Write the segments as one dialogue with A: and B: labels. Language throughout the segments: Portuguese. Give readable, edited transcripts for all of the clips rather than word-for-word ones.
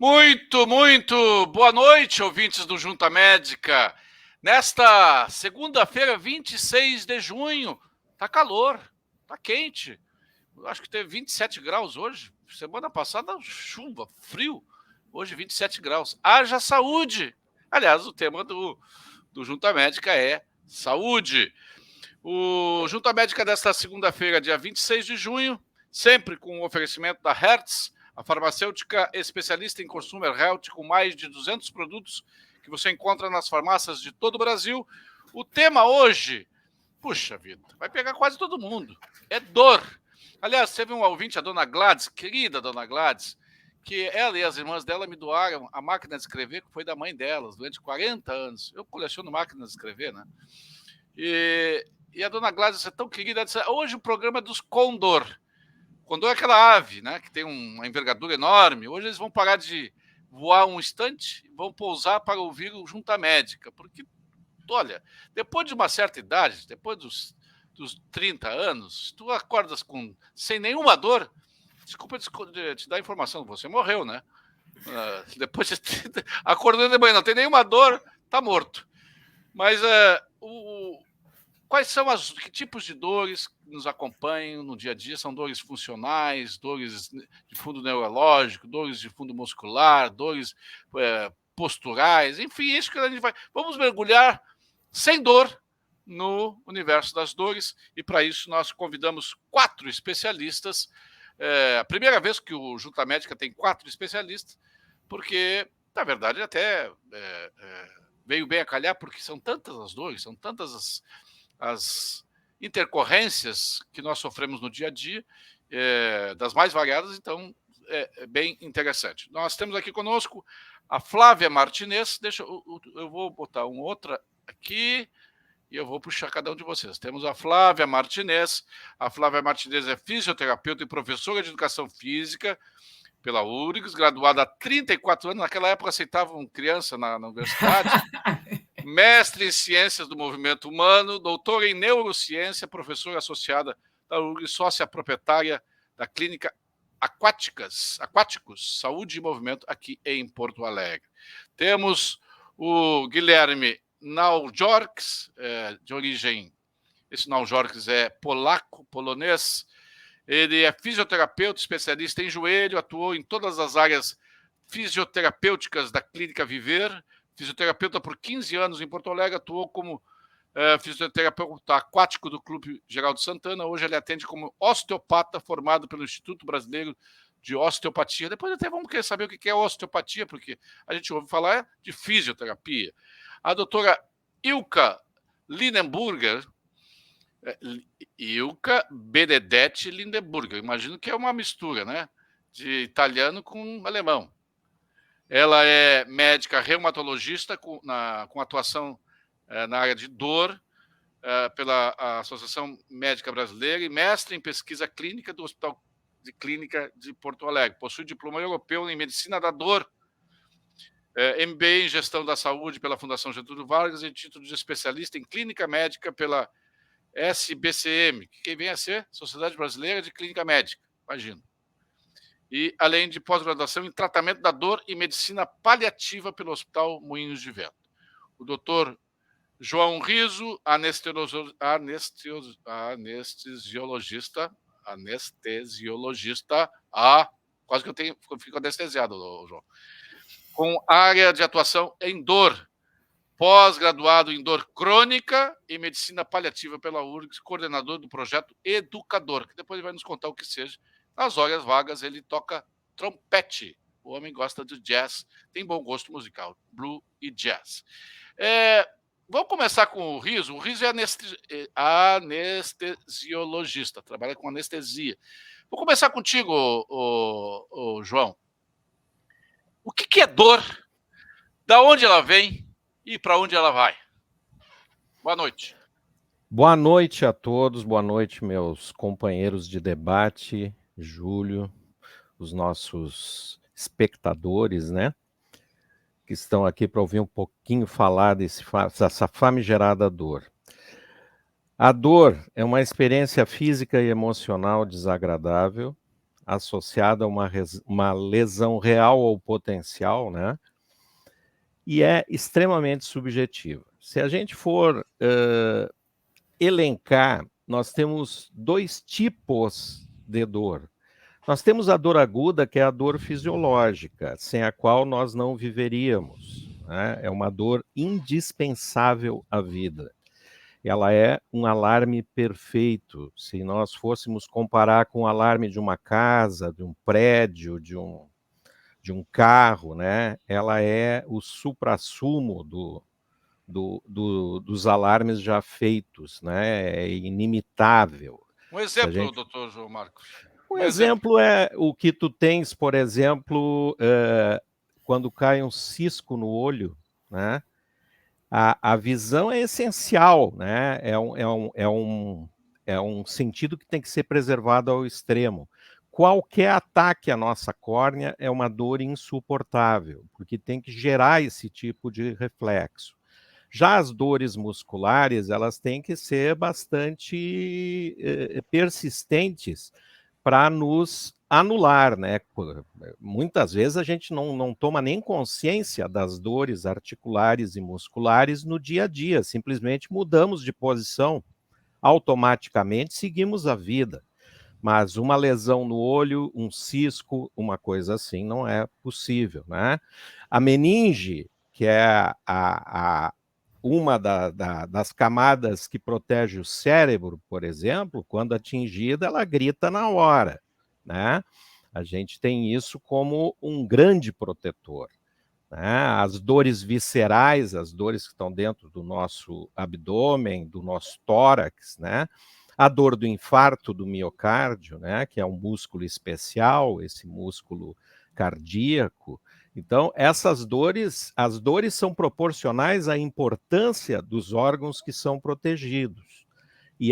A: Muito boa noite, ouvintes do Junta Médica. Nesta segunda-feira, 26 de junho, tá calor, tá quente. Eu acho que teve 27 graus hoje. Semana passada, chuva, frio. Hoje, 27 graus. Haja saúde! Aliás, o tema do Junta Médica é saúde. O Junta Médica desta segunda-feira, dia 26 de junho, sempre com o oferecimento da Hertz, a farmacêutica especialista em Consumer Health, com mais de 200 produtos que você encontra nas farmácias de todo o Brasil. O tema hoje, puxa vida, vai pegar quase todo mundo, é dor. Aliás, teve um ouvinte, a dona Gladys, querida dona Gladys, que ela e as irmãs dela me doaram a máquina de escrever, que foi da mãe delas, durante 40 anos. Eu coleciono máquinas de escrever, né? E a dona Gladys é tão querida, disse, hoje o programa é dos Condor. Condor é aquela ave, né, que tem uma envergadura enorme. Hoje eles vão parar de voar um instante e vão pousar para ouvir o Junta Médica. Porque, olha, depois de uma certa idade, depois dos 30 anos, tu acordas sem nenhuma dor. Desculpa te dar a informação, você morreu, né? Depois de 30, acordando de manhã, não tem nenhuma dor, tá morto. Mas quais são que tipos de dores que nos acompanham no dia a dia? São dores funcionais, dores de fundo neurológico, dores de fundo muscular, dores posturais, enfim, isso que a gente vai. Vamos mergulhar sem dor no universo das dores, e para isso nós convidamos 4 especialistas. A primeira vez que o Junta Médica tem 4 especialistas, porque, na verdade, até veio bem a calhar, porque são tantas as dores, são tantas as intercorrências que nós sofremos no dia a dia, das mais variadas, então é bem interessante. Nós temos aqui conosco a Flávia Martinez. Eu vou botar uma outra aqui e eu vou puxar cada um de vocês. Temos a Flávia Martinez. A Flávia Martinez é fisioterapeuta e professora de educação física pela URGS, graduada há 34 anos. Naquela época aceitavam criança na universidade. Mestre em Ciências do Movimento Humano, doutora em Neurociência, professora associada da URGS, sócia proprietária da Clínica Aquáticos, Saúde e Movimento, aqui em Porto Alegre. Temos o Guilherme Naujorks, de origem, esse Naujorks é polonês. Ele é fisioterapeuta, especialista em joelho, atuou em todas as áreas fisioterapêuticas da Clínica Viver, fisioterapeuta por 15 anos em Porto Alegre, atuou como fisioterapeuta aquático do Clube Geraldo Santana. Hoje ele atende como osteopata formado pelo Instituto Brasileiro de Osteopatia. Depois até vamos querer saber o que é osteopatia, porque a gente ouve falar de fisioterapia. A doutora Ilka Lindenburger, Ilka Benedetti Lindenburger, imagino que é uma mistura, né, de italiano com alemão. Ela é médica reumatologista com atuação na área de dor pela Associação Médica Brasileira e mestre em pesquisa clínica do Hospital de Clínica de Porto Alegre. Possui diploma europeu em medicina da dor, MBA em gestão da saúde pela Fundação Getúlio Vargas e título de especialista em clínica médica pela SBCM, que vem a ser Sociedade Brasileira de Clínica Médica, imagina. E além de pós-graduação em tratamento da dor e medicina paliativa pelo Hospital Moinhos de Vento. O doutor João Riso, anestesiologista, quase que eu fico anestesiado, João, com área de atuação em dor, pós-graduado em dor crônica e medicina paliativa pela URGS, coordenador do projeto Educador, que depois ele vai nos contar o que seja. Nas horas vagas, ele toca trompete. O homem gosta de jazz, tem bom gosto musical, blues e jazz. Vamos começar com o Riso. O Riso é anestesiologista, trabalha com anestesia. Vou começar contigo, João. O que é dor? Da onde ela vem e para onde ela vai? Boa noite.
B: Boa noite a todos, boa noite, meus companheiros de debate, Júlio, os nossos espectadores, né? Que estão aqui para ouvir um pouquinho falar dessa famigerada dor. A dor é uma experiência física e emocional desagradável, associada a uma lesão real ou potencial, né? E é extremamente subjetiva. Se a gente for elencar, nós temos 2 tipos de dor. Nós temos a dor aguda, que é a dor fisiológica, sem a qual nós não viveríamos, né? É uma dor indispensável à vida. Ela é um alarme perfeito. Se nós fôssemos comparar com o alarme de uma casa, de um prédio, de um carro, né? Ela é o suprassumo dos alarmes já feitos, né? É inimitável.
A: Um exemplo, doutor João Marcos.
B: Um exemplo é o que tu tens, por exemplo, quando cai um cisco no olho, né? A visão é essencial, né? É um sentido que tem que ser preservado ao extremo. Qualquer ataque à nossa córnea é uma dor insuportável, porque tem que gerar esse tipo de reflexo. Já as dores musculares, elas têm que ser bastante persistentes para nos anular, né? Muitas vezes a gente não toma nem consciência das dores articulares e musculares no dia a dia, simplesmente mudamos de posição, automaticamente seguimos a vida. Mas uma lesão no olho, um cisco, uma coisa assim, não é possível, né? A meninge, que é uma das camadas que protege o cérebro, por exemplo, quando atingida, ela grita na hora, né? A gente tem isso como um grande protetor, né? As dores viscerais, as dores que estão dentro do nosso abdômen, do nosso tórax, né? A dor do infarto do miocárdio, né? Que é um músculo especial, esse músculo cardíaco. Então, essas dores, as dores são proporcionais à importância dos órgãos que são protegidos. E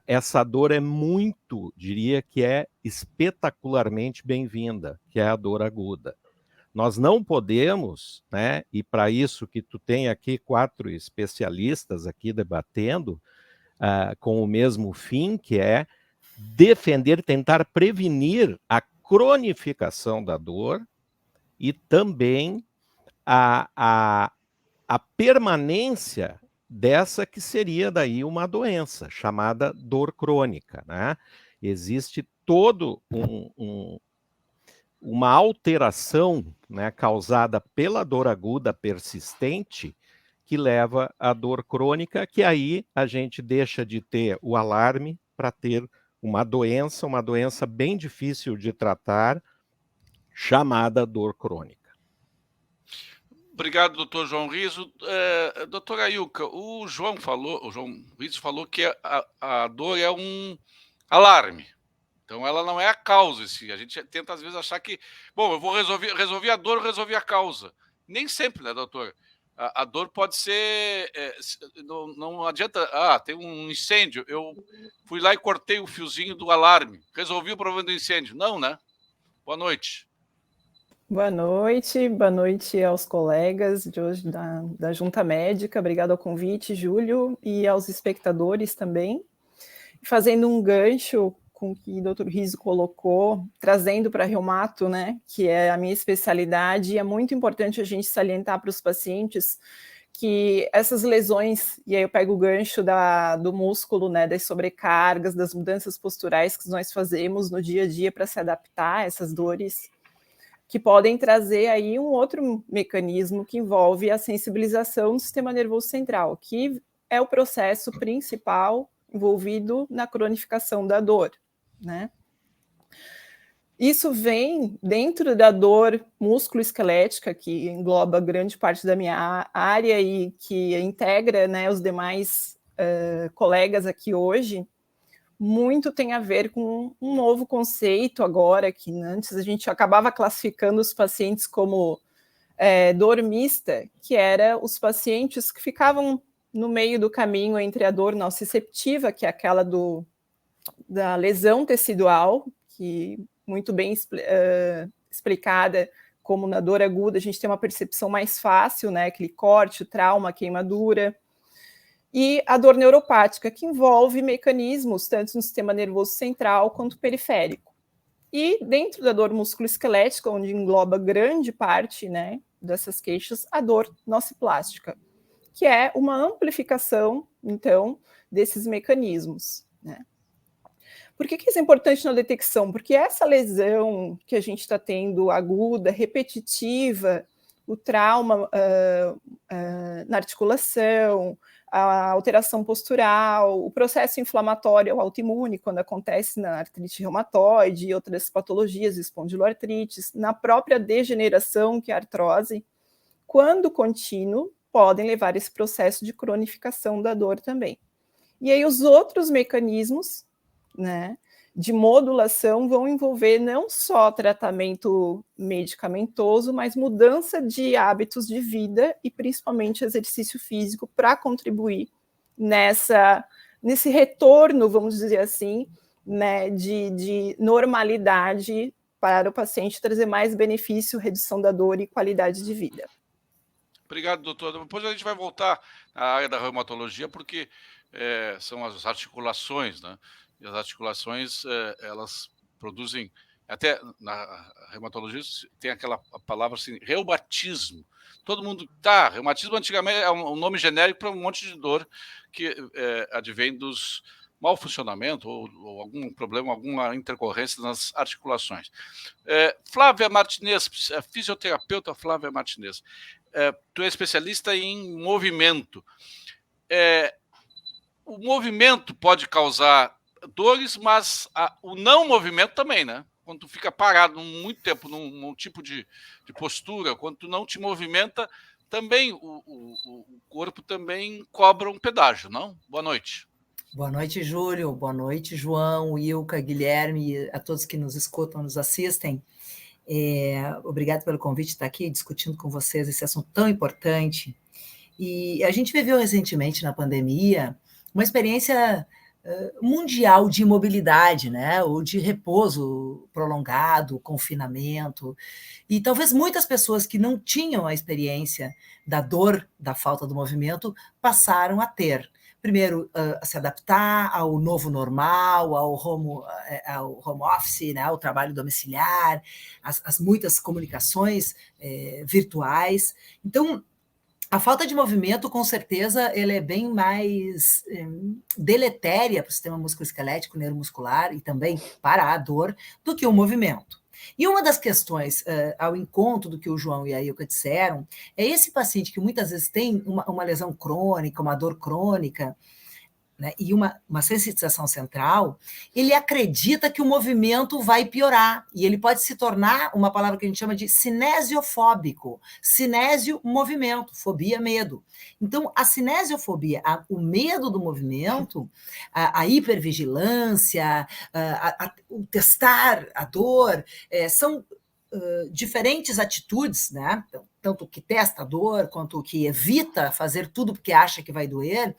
B: essa dor é muito, diria que é espetacularmente bem-vinda, que é a dor aguda. Nós não podemos, né, e para isso que tu tem aqui 4 especialistas aqui debatendo, com o mesmo fim, que é defender, tentar prevenir a cronificação da dor e também a permanência dessa que seria daí uma doença, chamada dor crônica, né? Existe todo uma alteração, né, causada pela dor aguda persistente que leva à dor crônica, que aí a gente deixa de ter o alarme para ter uma doença bem difícil de tratar, chamada dor crônica.
A: Obrigado, doutor João Riso. Doutora Ayuca, o João Riso falou que a dor é um alarme. Então, ela não é a causa. A gente tenta, às vezes, achar que, bom, eu vou resolver a dor, resolver a causa. Nem sempre, né, doutor? A dor pode ser... não adianta... tem um incêndio. Eu fui lá e cortei o fiozinho do alarme. Resolvi o problema do incêndio. Não, né? Boa noite.
C: Boa noite aos colegas de hoje da Junta Médica. Obrigado ao convite, Júlio, e aos espectadores também. Fazendo um gancho com o que o doutor Riso colocou, trazendo para reumato, né, que é a minha especialidade, é muito importante a gente salientar para os pacientes que essas lesões, e aí eu pego o gancho do músculo, né, das sobrecargas, das mudanças posturais que nós fazemos no dia a dia para se adaptar a essas dores, que podem trazer aí um outro mecanismo que envolve a sensibilização do sistema nervoso central, que é o processo principal envolvido na cronificação da dor, né? Isso vem dentro da dor musculoesquelética, que engloba grande parte da minha área e que integra, né, os demais colegas aqui hoje. Muito tem a ver com um novo conceito agora, que antes a gente acabava classificando os pacientes como dor mista, que era os pacientes que ficavam no meio do caminho entre a dor nociceptiva, que é aquela da lesão tecidual, que muito bem explicada como na dor aguda, a gente tem uma percepção mais fácil, né, aquele corte, trauma, queimadura, e a dor neuropática, que envolve mecanismos tanto no sistema nervoso central quanto periférico. E dentro da dor musculoesquelética, onde engloba grande parte, né, dessas queixas, a dor nociplástica, que é uma amplificação, então, desses mecanismos, né? Por que isso é importante na detecção? Porque essa lesão que a gente está tendo aguda, repetitiva, o trauma na articulação, a alteração postural, o processo inflamatório autoimune, quando acontece na artrite reumatoide e outras patologias, espondiloartrites, na própria degeneração, que é a artrose, quando contínuo, podem levar a esse processo de cronificação da dor também. E aí os outros mecanismos, né, de modulação vão envolver não só tratamento medicamentoso, mas mudança de hábitos de vida e principalmente exercício físico para contribuir nesse retorno, vamos dizer assim, né, de normalidade para o paciente trazer mais benefício, redução da dor e qualidade de vida.
A: Obrigado, doutor. Depois a gente vai voltar à área da reumatologia, porque são as articulações, né? E as articulações, elas produzem, até na reumatologia tem aquela palavra assim, reumatismo. Todo mundo, reumatismo antigamente é um nome genérico para um monte de dor que advém dos mau funcionamento ou algum problema, alguma intercorrência nas articulações. Flávia Martinez, fisioterapeuta Flávia Martinez, tu é especialista em movimento. O movimento pode causar dores, mas o não movimento também, né? Quando tu fica parado muito tempo num tipo de postura, quando tu não te movimenta, também o corpo também cobra um pedágio, não? Boa noite.
D: Boa noite, Júlio. Boa noite, João, Ilka, Guilherme, a todos que nos escutam, nos assistem. Obrigado pelo convite de estar aqui discutindo com vocês esse assunto tão importante. E a gente viveu recentemente na pandemia uma experiência mundial de imobilidade, né? Ou de repouso prolongado, confinamento. E talvez muitas pessoas que não tinham a experiência da dor, da falta do movimento, passaram a ter. Primeiro, a se adaptar ao novo normal, ao home office, né, ao trabalho domiciliar, as muitas comunicações virtuais. Então, a falta de movimento, com certeza, ela é bem mais deletéria para o sistema musculoesquelético, neuromuscular e também para a dor do que o movimento. E uma das questões, ao encontro do que o João e a Ilka disseram, é esse paciente que muitas vezes tem uma lesão crônica, uma dor crônica, né, e uma sensitização central, ele acredita que o movimento vai piorar, e ele pode se tornar uma palavra que a gente chama de cinesiofóbico. Cinésio, movimento, fobia, medo. Então, a cinesiofobia, o medo do movimento, a hipervigilância, o testar a dor, são diferentes atitudes, né? Tanto o que testa a dor, quanto o que evita fazer tudo porque acha que vai doer,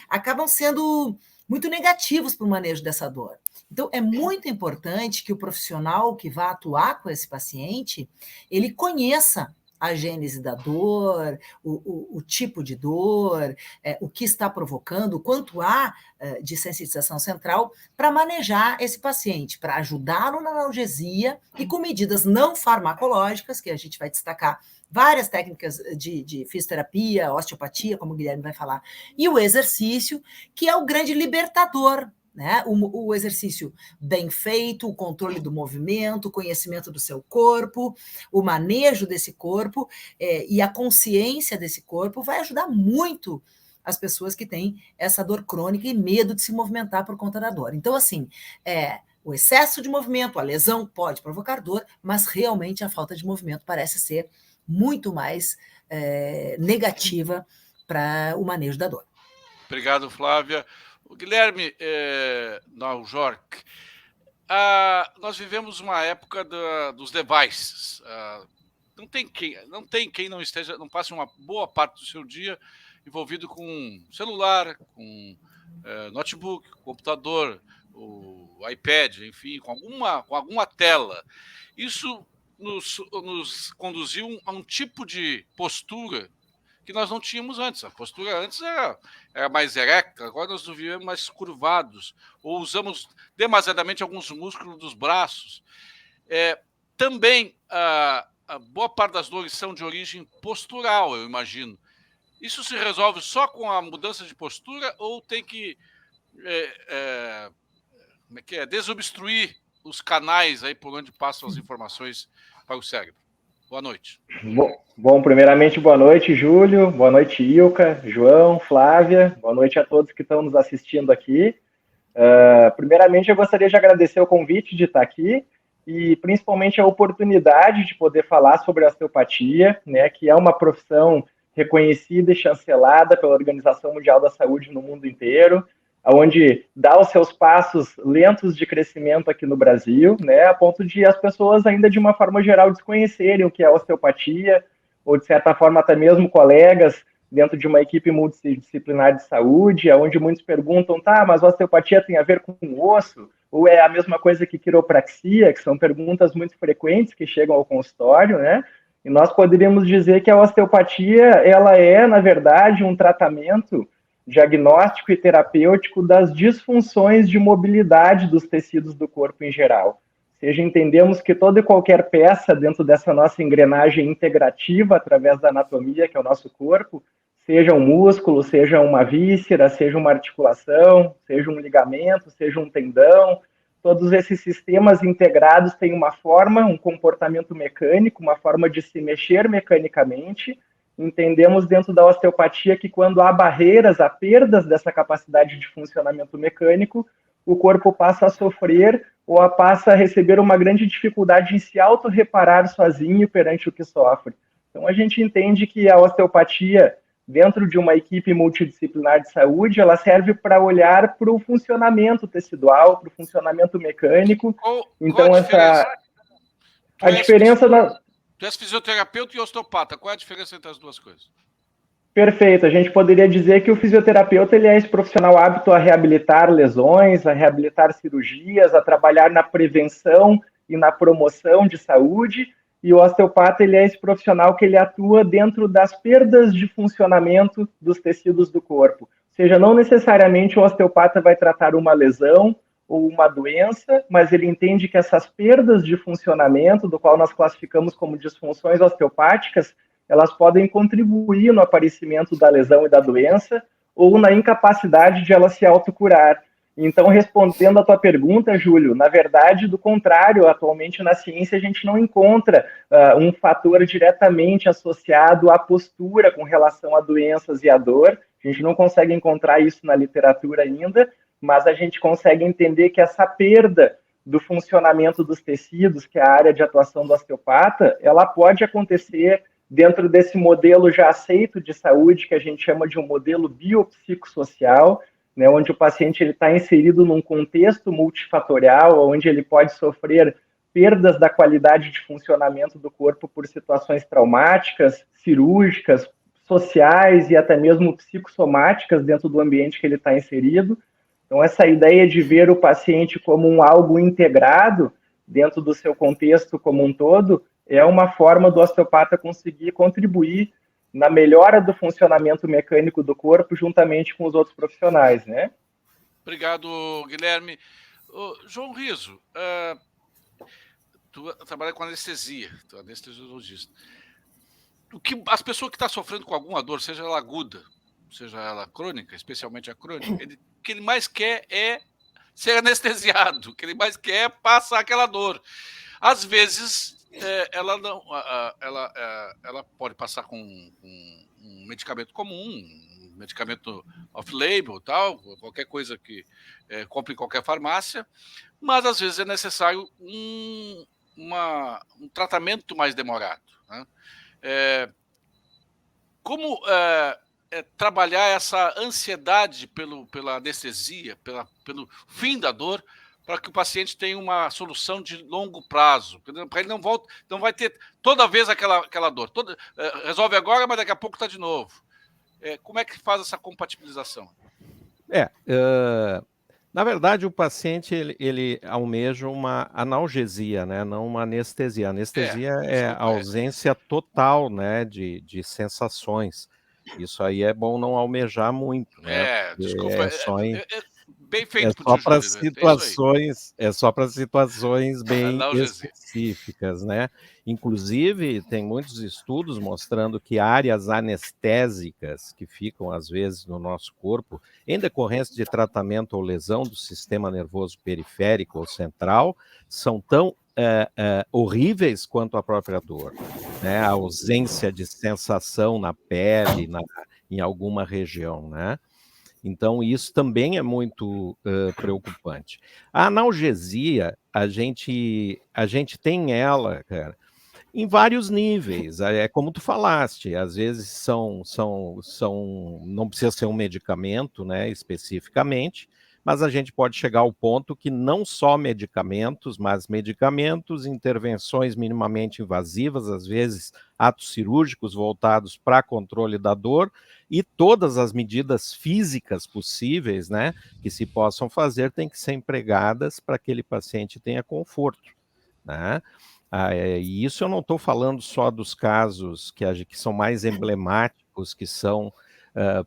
D: acabam sendo muito negativos para o manejo dessa dor. Então, é muito importante que o profissional que vá atuar com esse paciente, ele conheça a gênese da dor, o tipo de dor, o que está provocando, o quanto há de sensitização central para manejar esse paciente, para ajudá-lo na analgesia e com medidas não farmacológicas, que a gente vai destacar várias técnicas de fisioterapia, osteopatia, como o Guilherme vai falar, e o exercício, que é o grande libertador, né? O exercício bem feito, o controle do movimento, o conhecimento do seu corpo, o manejo desse corpo e a consciência desse corpo vai ajudar muito as pessoas que têm essa dor crônica e medo de se movimentar por conta da dor. Então, assim, o excesso de movimento, a lesão pode provocar dor, mas realmente a falta de movimento parece ser muito mais negativa para o manejo da dor.
A: Obrigado, Flávia. O Guilherme Naujork, nós vivemos uma época dos devices. Não tem quem não esteja, não passe uma boa parte do seu dia envolvido com celular, com notebook, computador, o iPad, enfim, com alguma tela. Isso nos conduziu a um tipo de postura que nós não tínhamos antes. A postura antes era mais erecta, agora nós nos vivemos mais curvados, ou usamos demasiadamente alguns músculos dos braços. Também, a boa parte das dores são de origem postural, eu imagino. Isso se resolve só com a mudança de postura ou tem que como é que é? Desobstruir os canais aí por onde passam as informações para o cérebro? Boa noite.
E: Bom, primeiramente, boa noite, Júlio, boa noite, Ilka, João, Flávia, boa noite a todos que estão nos assistindo aqui. Primeiramente, eu gostaria de agradecer o convite de estar aqui e principalmente a oportunidade de poder falar sobre a osteopatia, né, que é uma profissão reconhecida e chancelada pela Organização Mundial da Saúde no mundo inteiro, onde dá os seus passos lentos de crescimento aqui no Brasil, né, a ponto de as pessoas ainda de uma forma geral desconhecerem o que é osteopatia, ou de certa forma até mesmo colegas dentro de uma equipe multidisciplinar de saúde, onde muitos perguntam, tá, mas osteopatia tem a ver com o osso? Ou é a mesma coisa que quiropraxia, que são perguntas muito frequentes que chegam ao consultório, né? E nós poderíamos dizer que a osteopatia, ela é, na verdade, um tratamento diagnóstico e terapêutico das disfunções de mobilidade dos tecidos do corpo em geral. Ou seja, entendemos que toda e qualquer peça dentro dessa nossa engrenagem integrativa, através da anatomia, que é o nosso corpo, seja um músculo, seja uma víscera, seja uma articulação, seja um ligamento, seja um tendão, todos esses sistemas integrados têm uma forma, um comportamento mecânico, uma forma de se mexer mecanicamente. Entendemos dentro da osteopatia que quando há barreiras, há perdas dessa capacidade de funcionamento mecânico, o corpo passa a sofrer ou passa a receber uma grande dificuldade em se autorreparar sozinho perante o que sofre. Então, a gente entende que a osteopatia, dentro de uma equipe multidisciplinar de saúde, ela serve para olhar para o funcionamento tecidual, para o funcionamento mecânico. Então, a diferença
A: Tu és fisioterapeuta e osteopata. Qual é a diferença entre as duas coisas?
E: Perfeito. A gente poderia dizer que o fisioterapeuta ele é esse profissional apto a reabilitar lesões, a reabilitar cirurgias, a trabalhar na prevenção e na promoção de saúde. E o osteopata ele é esse profissional que ele atua dentro das perdas de funcionamento dos tecidos do corpo. Ou seja, não necessariamente o osteopata vai tratar uma lesão ou uma doença, mas ele entende que essas perdas de funcionamento, do qual nós classificamos como disfunções osteopáticas, elas podem contribuir no aparecimento da lesão e da doença ou na incapacidade de ela se autocurar. Então, respondendo à tua pergunta, Júlio, na verdade, do contrário, atualmente na ciência a gente não encontra um fator diretamente associado à postura com relação a doenças e à dor. A gente não consegue encontrar isso na literatura ainda, mas a gente consegue entender que essa perda do funcionamento dos tecidos, que é a área de atuação do osteopata, ela pode acontecer dentro desse modelo já aceito de saúde, que a gente chama de um modelo biopsicossocial, né, onde o paciente está inserido num contexto multifatorial, onde ele pode sofrer perdas da qualidade de funcionamento do corpo por situações traumáticas, cirúrgicas, sociais e até mesmo psicossomáticas dentro do ambiente que ele está inserido. Então, essa ideia de ver o paciente como um algo integrado dentro do seu contexto como um todo é uma forma do osteopata conseguir contribuir na melhora do funcionamento mecânico do corpo juntamente com os outros profissionais, né?
A: Obrigado, Guilherme. João Riso, tu trabalha com anestesia, tu é anestesiologista. As pessoas que estão sofrendo com alguma dor, seja ela aguda, seja ela crônica, especialmente a crônica, o que ele mais quer é ser anestesiado, o que ele mais quer é passar aquela dor. Às vezes, ela pode passar com um medicamento comum, um medicamento off-label, tal, qualquer coisa que compre em qualquer farmácia, mas às vezes é necessário um tratamento mais demorado, né? Como trabalhar essa ansiedade pela anestesia, pelo fim da dor, para que o paciente tenha uma solução de longo prazo, para ele não vai ter toda vez aquela dor. Resolve agora, mas daqui a pouco está de novo. Como é que faz essa compatibilização?
B: Na verdade, o paciente ele almeja uma analgesia, né? Não uma anestesia. A anestesia é a ausência total, né, de sensações. Isso aí é bom não almejar muito, né?
A: Desculpa. bem feito pro tio Júlio.
B: É só para situações bem
A: Analgesia.
B: específicas, né? Inclusive, tem muitos estudos mostrando que áreas anestésicas que ficam, às vezes, no nosso corpo, em decorrência de tratamento ou lesão do sistema nervoso periférico ou central, são tão horríveis quanto a própria dor, né? A ausência de sensação na pele, em alguma região, né? Então, isso também é muito preocupante. A analgesia, a gente tem ela, cara, em vários níveis. É como tu falaste, às vezes não precisa ser um medicamento, né, especificamente, mas a gente pode chegar ao ponto que não só medicamentos, mas medicamentos, intervenções minimamente invasivas, às vezes atos cirúrgicos voltados para controle da dor, e todas as medidas físicas possíveis, né, que se possam fazer, têm que ser empregadas para que aquele paciente tenha conforto, né? E isso eu não estou falando só dos casos que são mais emblemáticos, que são,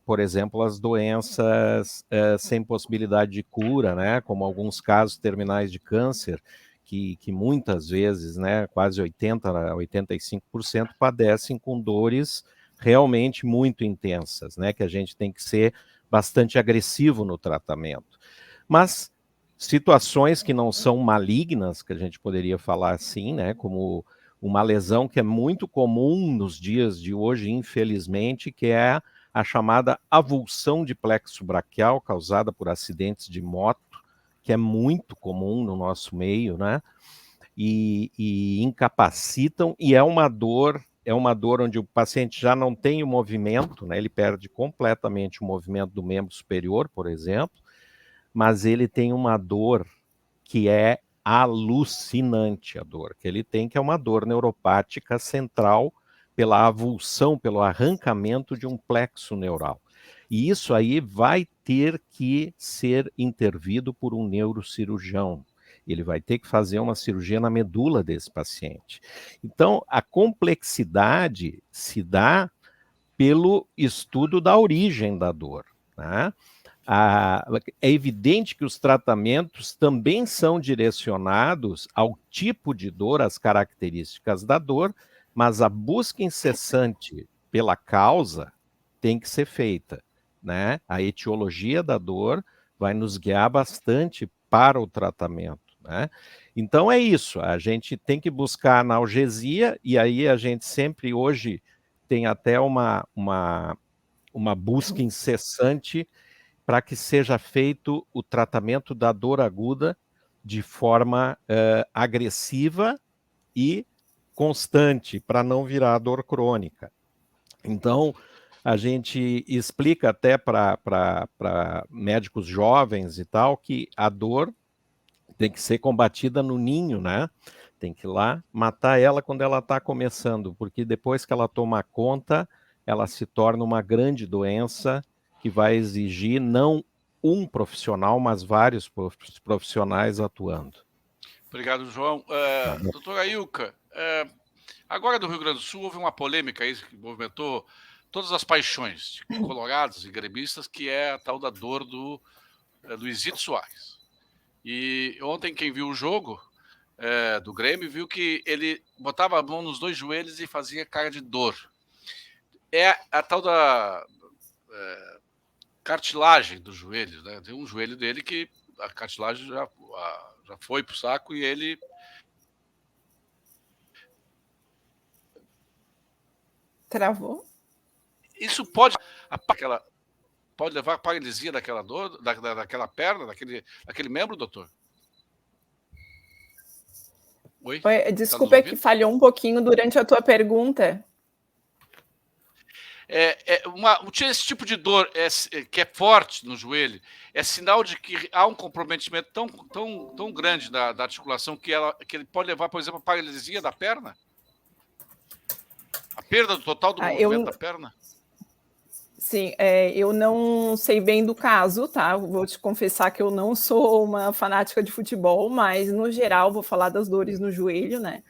B: por exemplo, as doenças sem possibilidade de cura, né, como alguns casos terminais de câncer, que muitas vezes, né, quase 80% a 85% padecem com dores realmente muito intensas, né, que a gente tem que ser bastante agressivo no tratamento. Mas situações que não são malignas, que a gente poderia falar assim, né, como uma lesão que é muito comum nos dias de hoje, infelizmente, que é a chamada avulsão de plexo braquial causada por acidentes de moto, que é muito comum no nosso meio, né, e incapacitam, e é uma dor onde o paciente já não tem o movimento, né, ele perde completamente o movimento do membro superior, por exemplo, mas ele tem uma dor que é alucinante, a dor que ele tem, que é uma dor neuropática central pela avulsão, pelo arrancamento de um plexo neural. E isso aí vai ter que ser intervido por um neurocirurgião. Ele vai ter que fazer uma cirurgia na medula desse paciente. Então, a complexidade se dá pelo estudo da origem da dor, né? É evidente que os tratamentos também são direcionados ao tipo de dor, às características da dor, mas a busca incessante pela causa tem que ser feita, né? A etiologia da dor vai nos guiar bastante para o tratamento, né? Então é isso, a gente tem que buscar analgesia, e aí a gente sempre hoje tem até uma busca incessante para que seja feito o tratamento da dor aguda de forma agressiva e constante, para não virar dor crônica. Então, a gente explica até para médicos jovens e tal, que a dor tem que ser combatida no ninho, né? Tem que ir lá matar ela quando ela está começando, porque depois que ela toma conta, ela se torna uma grande doença que vai exigir não um profissional, mas vários profissionais atuando.
A: Obrigado, João. Doutora Ilka, agora no Rio Grande do Sul houve uma polêmica aí que movimentou todas as paixões de colorados e gremistas, que é a tal da dor do Luizito Soares. E ontem quem viu o jogo do Grêmio viu que ele botava a mão nos dois joelhos e fazia cara de dor. É a tal da cartilagem do joelho, né? Tem um joelho dele que a cartilagem já foi pro saco e ele
C: travou.
A: Isso pode levar à paralisia daquela dor, daquela perna, daquele membro, doutor? Oi?
C: Desculpa, que falhou um pouquinho durante a tua pergunta.
A: Esse tipo de dor que é forte no joelho é sinal de que há um comprometimento tão grande da articulação que ele pode levar, por exemplo, à paralisia da perna? A perda total do movimento da perna?
C: Sim, eu não sei bem do caso, tá? Vou te confessar que eu não sou uma fanática de futebol, mas no geral vou falar das dores no joelho, né?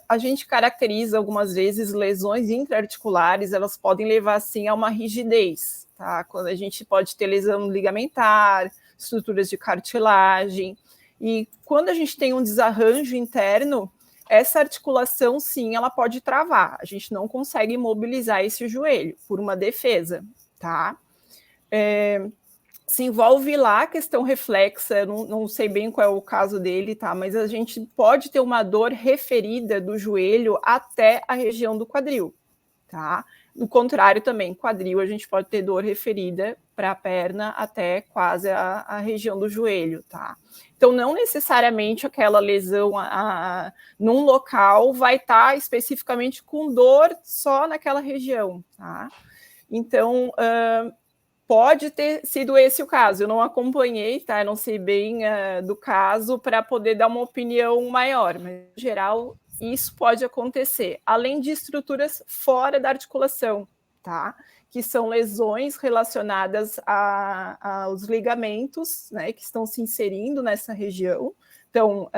C: A gente caracteriza algumas vezes lesões intraarticulares, elas podem levar sim a uma rigidez, tá? Quando a gente pode ter lesão ligamentar, estruturas de cartilagem. E quando a gente tem um desarranjo interno, essa articulação, sim, ela pode travar. A gente não consegue imobilizar esse joelho por uma defesa, tá? Se envolve lá a questão reflexa, não sei bem qual é o caso dele, tá? Mas a gente pode ter uma dor referida do joelho até a região do quadril, tá? No contrário também, quadril, a gente pode ter dor referida para a perna até quase a região do joelho, tá? Então, não necessariamente aquela lesão num local vai estar especificamente com dor só naquela região, tá? Então, pode ter sido esse o caso. Eu não acompanhei, tá? Eu não sei bem do caso para poder dar uma opinião maior, mas, em geral, isso pode acontecer, além de estruturas fora da articulação, tá? Que são lesões relacionadas aos ligamentos, né? Que estão se inserindo nessa região. Então,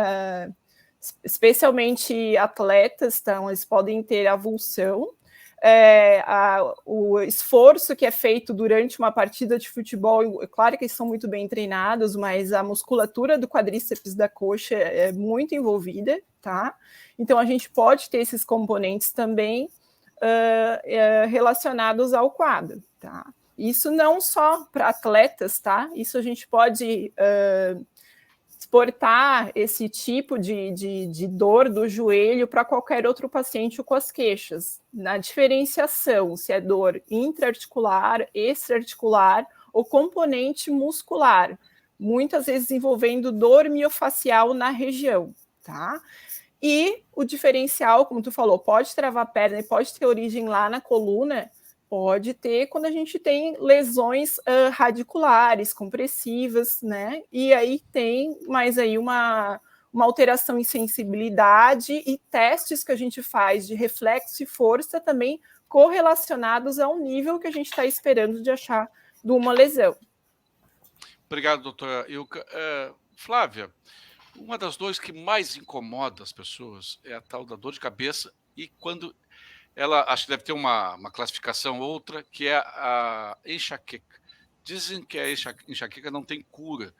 C: especialmente atletas, então, eles podem ter avulsão. O esforço que é feito durante uma partida de futebol, é claro que eles são muito bem treinados, mas a musculatura do quadríceps da coxa é muito envolvida, tá? Então a gente pode ter esses componentes também relacionados ao quadro, tá? Isso não só para atletas, tá? Isso a gente pode exportar esse tipo de dor do joelho para qualquer outro paciente com as queixas. Na diferenciação, se é dor intraarticular, extraarticular ou componente muscular, muitas vezes envolvendo dor miofacial na região, tá? E o diferencial, como tu falou, pode travar a perna e pode ter origem lá na coluna, pode ter quando a gente tem lesões radiculares, compressivas, né? E aí tem mais aí uma alteração em sensibilidade e testes que a gente faz de reflexo e força também correlacionados ao nível que a gente está esperando de achar de uma lesão.
A: Obrigado, doutora Ilka. Flávia, uma das dores que mais incomoda as pessoas é a tal da dor de cabeça, e quando ela, acho que deve ter uma classificação outra, que é a enxaqueca. Dizem que a enxaqueca não tem cura.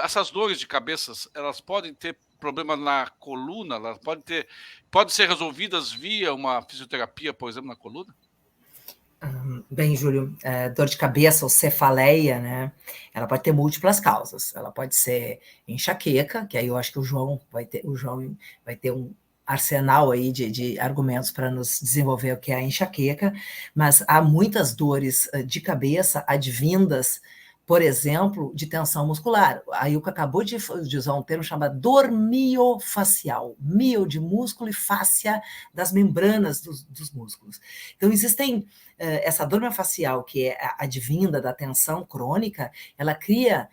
A: Essas dores de cabeça, elas podem ter problema na coluna, elas podem ser resolvidas via uma fisioterapia, por exemplo, na coluna?
D: Bem, Júlio, dor de cabeça ou cefaleia, né? Ela pode ter múltiplas causas. Ela pode ser enxaqueca, que aí eu acho que o João vai ter um arsenal aí de argumentos para nos desenvolver o que é a enxaqueca, mas há muitas dores de cabeça advindas, por exemplo, de tensão muscular. A Ilka acabou de usar um termo chamado dor miofacial, mio de músculo e fáscia das membranas dos músculos. Então, existem essa dor miofacial, que é advinda da tensão crônica, ela cria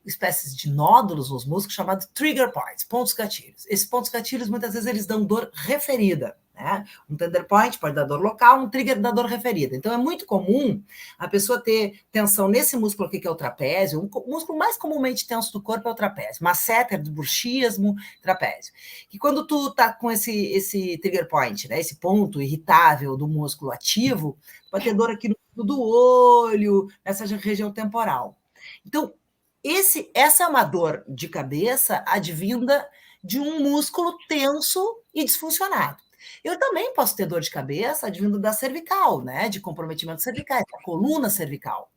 D: espécies de nódulos nos músculos chamados trigger points, pontos gatilhos. Esses pontos gatilhos, muitas vezes, eles dão dor referida, né? Um tender point pode dar dor local, um trigger dá dor referida. Então, é muito comum a pessoa ter tensão nesse músculo aqui, que é o trapézio. O músculo mais comumente tenso do corpo é o trapézio. Masseter, do bruxismo, trapézio. E quando tu tá com esse trigger point, né, esse ponto irritável do músculo ativo, pode ter dor aqui no fundo do olho, nessa região temporal. Então, essa é uma dor de cabeça advinda de um músculo tenso e disfuncionado. Eu também posso ter dor de cabeça advindo da cervical, né? De comprometimento cervical, da coluna cervical.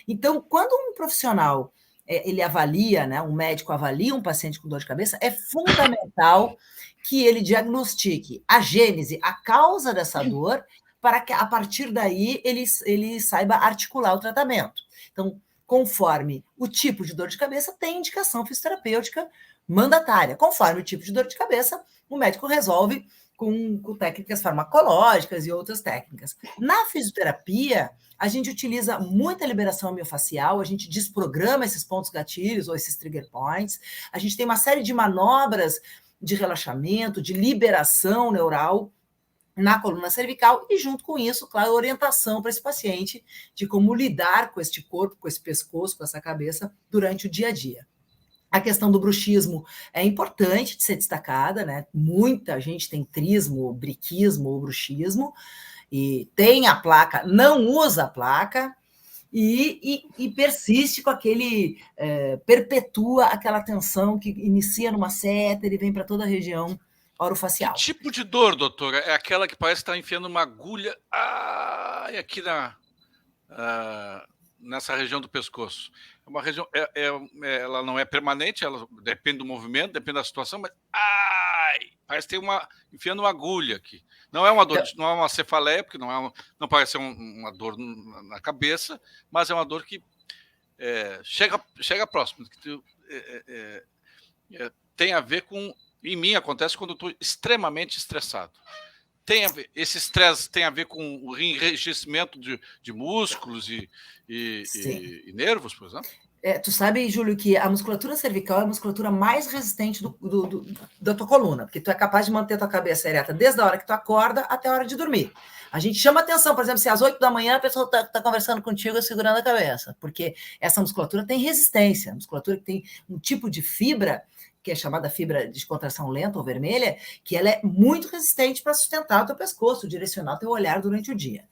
D: Então, quando um profissional ele avalia, né? Um médico avalia um paciente com dor de cabeça, é fundamental que ele diagnostique a gênese, a causa dessa dor, para que a partir daí ele saiba articular o tratamento. Então, conforme o tipo de dor de cabeça, tem indicação fisioterapêutica mandatária. Conforme o tipo de dor de cabeça, o médico resolve com técnicas farmacológicas e outras técnicas. Na fisioterapia, a gente utiliza muita liberação miofacial, a gente desprograma esses pontos gatilhos ou esses trigger points, a gente tem uma série de manobras de relaxamento, de liberação neural na coluna cervical e, junto com isso, claro, orientação para esse paciente de como lidar com este corpo, com esse pescoço, com essa cabeça durante o dia a dia. A questão do bruxismo é importante de ser destacada, né? Muita gente tem trismo, briquismo ou bruxismo, e tem a placa, não usa a placa, e persiste com aquele, perpetua aquela tensão que inicia numa seta e vem para toda a região orofacial.
A: Que tipo de dor, doutora? É aquela que parece estar enfiando uma agulha aqui nessa região do pescoço. É uma região, ela não é permanente, ela depende do movimento, depende da situação, mas parece ter enfiando uma agulha aqui. Não é uma dor, não é uma cefaleia, porque não parece ser uma dor na cabeça, mas é uma dor que chega próximo. Tem a ver com, em mim acontece quando eu estou extremamente estressado. Esse estresse tem a ver com o enrijecimento de músculos e nervos, por exemplo?
D: Tu sabe, Júlio, que a musculatura cervical é a musculatura mais resistente da tua coluna, porque tu é capaz de manter tua cabeça ereta desde a hora que tu acorda até a hora de dormir. A gente chama atenção, por exemplo, se às 8 da manhã a pessoa tá conversando contigo segurando a cabeça, porque essa musculatura tem resistência, a musculatura que tem um tipo de fibra, que é chamada fibra de contração lenta ou vermelha, que ela é muito resistente para sustentar o teu pescoço, direcionar o teu olhar durante o dia.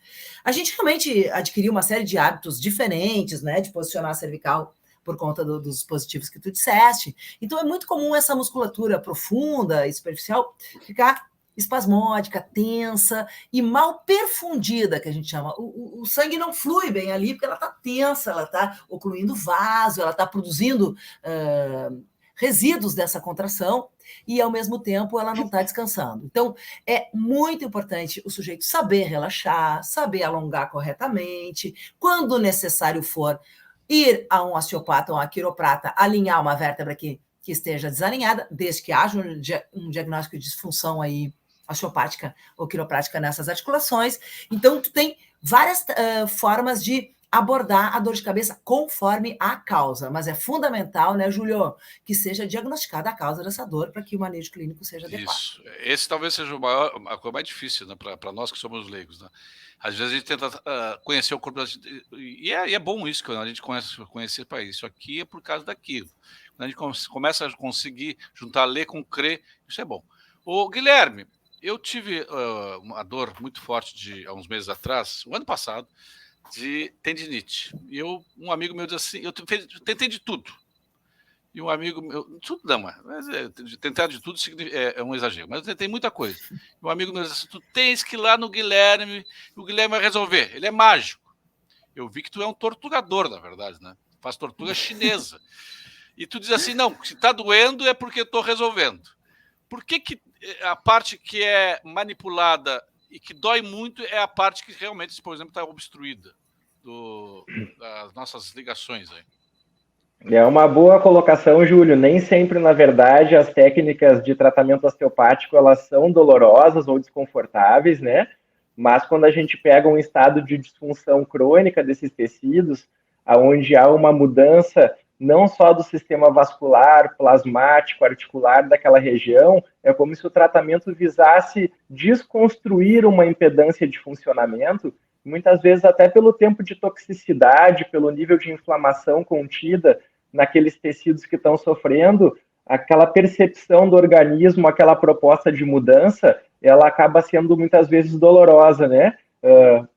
D: A gente realmente adquiriu uma série de hábitos diferentes, né, de posicionar a cervical por conta dos dispositivos que tu disseste. Então, é muito comum essa musculatura profunda e superficial ficar espasmódica, tensa e mal perfundida, que a gente chama. O sangue não flui bem ali, porque ela está tensa, ela está ocluindo o vaso, ela está produzindo resíduos dessa contração e, ao mesmo tempo, ela não está descansando. Então, é muito importante o sujeito saber relaxar, saber alongar corretamente, quando necessário for, ir a um osteopata ou a quiroprata, alinhar uma vértebra que esteja desalinhada, desde que haja um diagnóstico de disfunção aí osteopática ou quiroprática nessas articulações. Então, tu tem várias formas de abordar a dor de cabeça conforme a causa, mas é fundamental, né, Júlio, que seja diagnosticada a causa dessa dor para que o manejo clínico seja adequado.
A: Isso. Esse talvez seja a coisa mais difícil, né, para nós que somos leigos, né? Às vezes a gente tenta conhecer o corpo da gente, e é bom isso, quando a gente conhecer para isso. Aqui é por causa daquilo. Quando a gente começa a conseguir juntar ler com crer, isso é bom. Ô, Guilherme, eu tive uma dor muito forte há uns meses atrás, o ano passado, de tendinite. E um amigo meu disse assim, eu tentei de tudo. E um amigo meu, tudo não, mas tentar de tudo é um exagero, mas eu tentei muita coisa. E um amigo meu disse assim, tu tens que ir lá no Guilherme, o Guilherme vai resolver, ele é mágico. Eu vi que tu é um torturador, na verdade, né? Faz tortura chinesa. E tu diz assim, não, se tá doendo é porque eu tô resolvendo. Por que a parte que é manipulada e que dói muito é a parte que realmente, por exemplo, está obstruída das nossas ligações aí?
E: É uma boa colocação, Júlio. Nem sempre, na verdade, as técnicas de tratamento osteopático elas são dolorosas ou desconfortáveis, né? Mas quando a gente pega um estado de disfunção crônica desses tecidos, onde há uma mudança não só do sistema vascular, plasmático, articular daquela região, é como se o tratamento visasse desconstruir uma impedância de funcionamento, muitas vezes até pelo tempo de toxicidade, pelo nível de inflamação contida naqueles tecidos que estão sofrendo, aquela percepção do organismo, aquela proposta de mudança, ela acaba sendo muitas vezes dolorosa, né?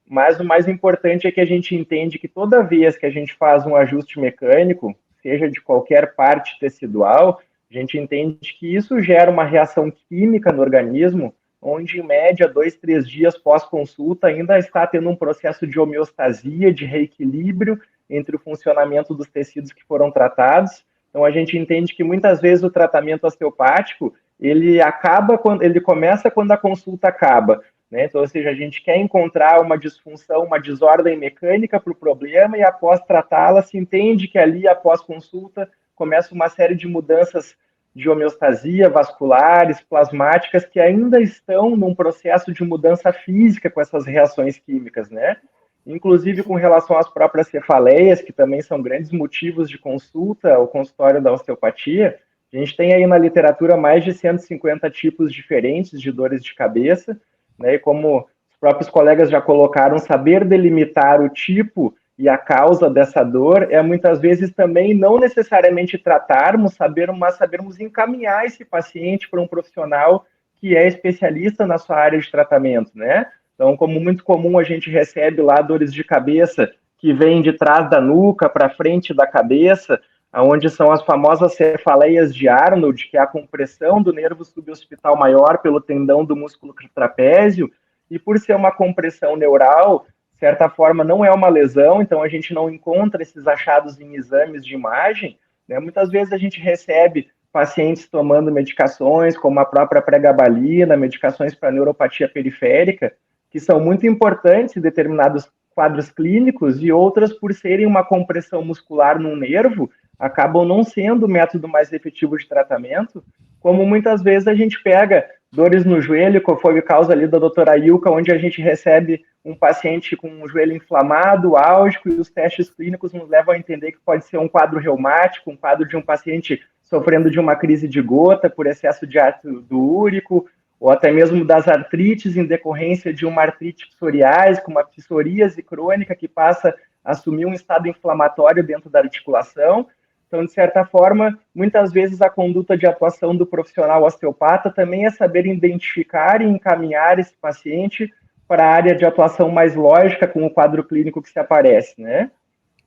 E: Mas o mais importante é que a gente entende que toda vez que a gente faz um ajuste mecânico, seja de qualquer parte tecidual, a gente entende que isso gera uma reação química no organismo, onde em média 2, 3 dias pós-consulta ainda está tendo um processo de homeostasia, de reequilíbrio entre o funcionamento dos tecidos que foram tratados. Então a gente entende que muitas vezes o tratamento osteopático ele começa quando a consulta acaba, né? Então, ou seja, a gente quer encontrar uma disfunção, uma desordem mecânica para o problema e após tratá-la se entende que ali após consulta começa uma série de mudanças de homeostasia vasculares, plasmáticas que ainda estão num processo de mudança física com essas reações químicas, né? Inclusive com relação às próprias cefaleias, que também são grandes motivos de consulta ao consultório da osteopatia, a gente tem aí na literatura mais de 150 tipos diferentes de dores de cabeça, né? E como os próprios colegas já colocaram, saber delimitar o tipo e a causa dessa dor é muitas vezes também não necessariamente tratarmos, mas sabermos encaminhar esse paciente para um profissional que é especialista na sua área de tratamento, né? Então, como muito comum a gente recebe lá dores de cabeça que vêm de trás da nuca para frente da cabeça, onde são as famosas cefaleias de Arnold, que é a compressão do nervo suboccipital maior pelo tendão do músculo trapézio, e por ser uma compressão neural, de certa forma não é uma lesão, então a gente não encontra esses achados em exames de imagem, né? Muitas vezes a gente recebe pacientes tomando medicações, como a própria pregabalina, medicações para neuropatia periférica, que são muito importantes em determinados quadros clínicos, e outras, por serem uma compressão muscular num nervo, acabam não sendo o método mais efetivo de tratamento, como muitas vezes a gente pega dores no joelho, que foi o caso ali da doutora Ilka, onde a gente recebe um paciente com um joelho inflamado, álgico, e os testes clínicos nos levam a entender que pode ser um quadro reumático, um quadro de um paciente sofrendo de uma crise de gota por excesso de ácido úrico, ou até mesmo das artrites em decorrência de uma artrite psoriásica, uma psoríase crônica que passa a assumir um estado inflamatório dentro da articulação. Então, de certa forma, muitas vezes a conduta de atuação do profissional osteopata também é saber identificar e encaminhar esse paciente para a área de atuação mais lógica com o quadro clínico que se aparece, né?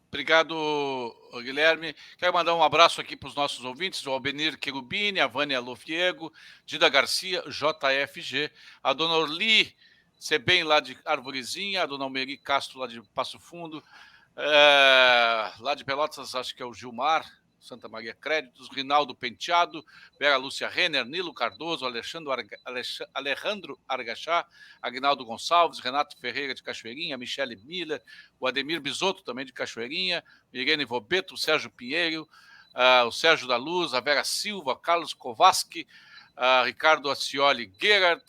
A: Obrigado, Guilherme. Quero mandar um abraço aqui para os nossos ouvintes, o Albenir Querubini, a Vânia Lofiego, Dida Garcia, JFG, a dona Orli Sebem, lá de Arvorezinha, a dona Almeri Castro, lá de Passo Fundo, lá de Pelotas, acho que é o Gilmar, Santa Maria Créditos, Rinaldo Penteado, Vera Lúcia Renner, Nilo Cardoso, Alejandro Argachá, Agnaldo Gonçalves, Renato Ferreira de Cachoeirinha, Michele Miller, o Ademir Bisotto também de Cachoeirinha, Irene Vobeto, o Sérgio Pinheiro, o Sérgio da Luz, a Vera Silva, Carlos Kovaski, Ricardo Acioli Gerard,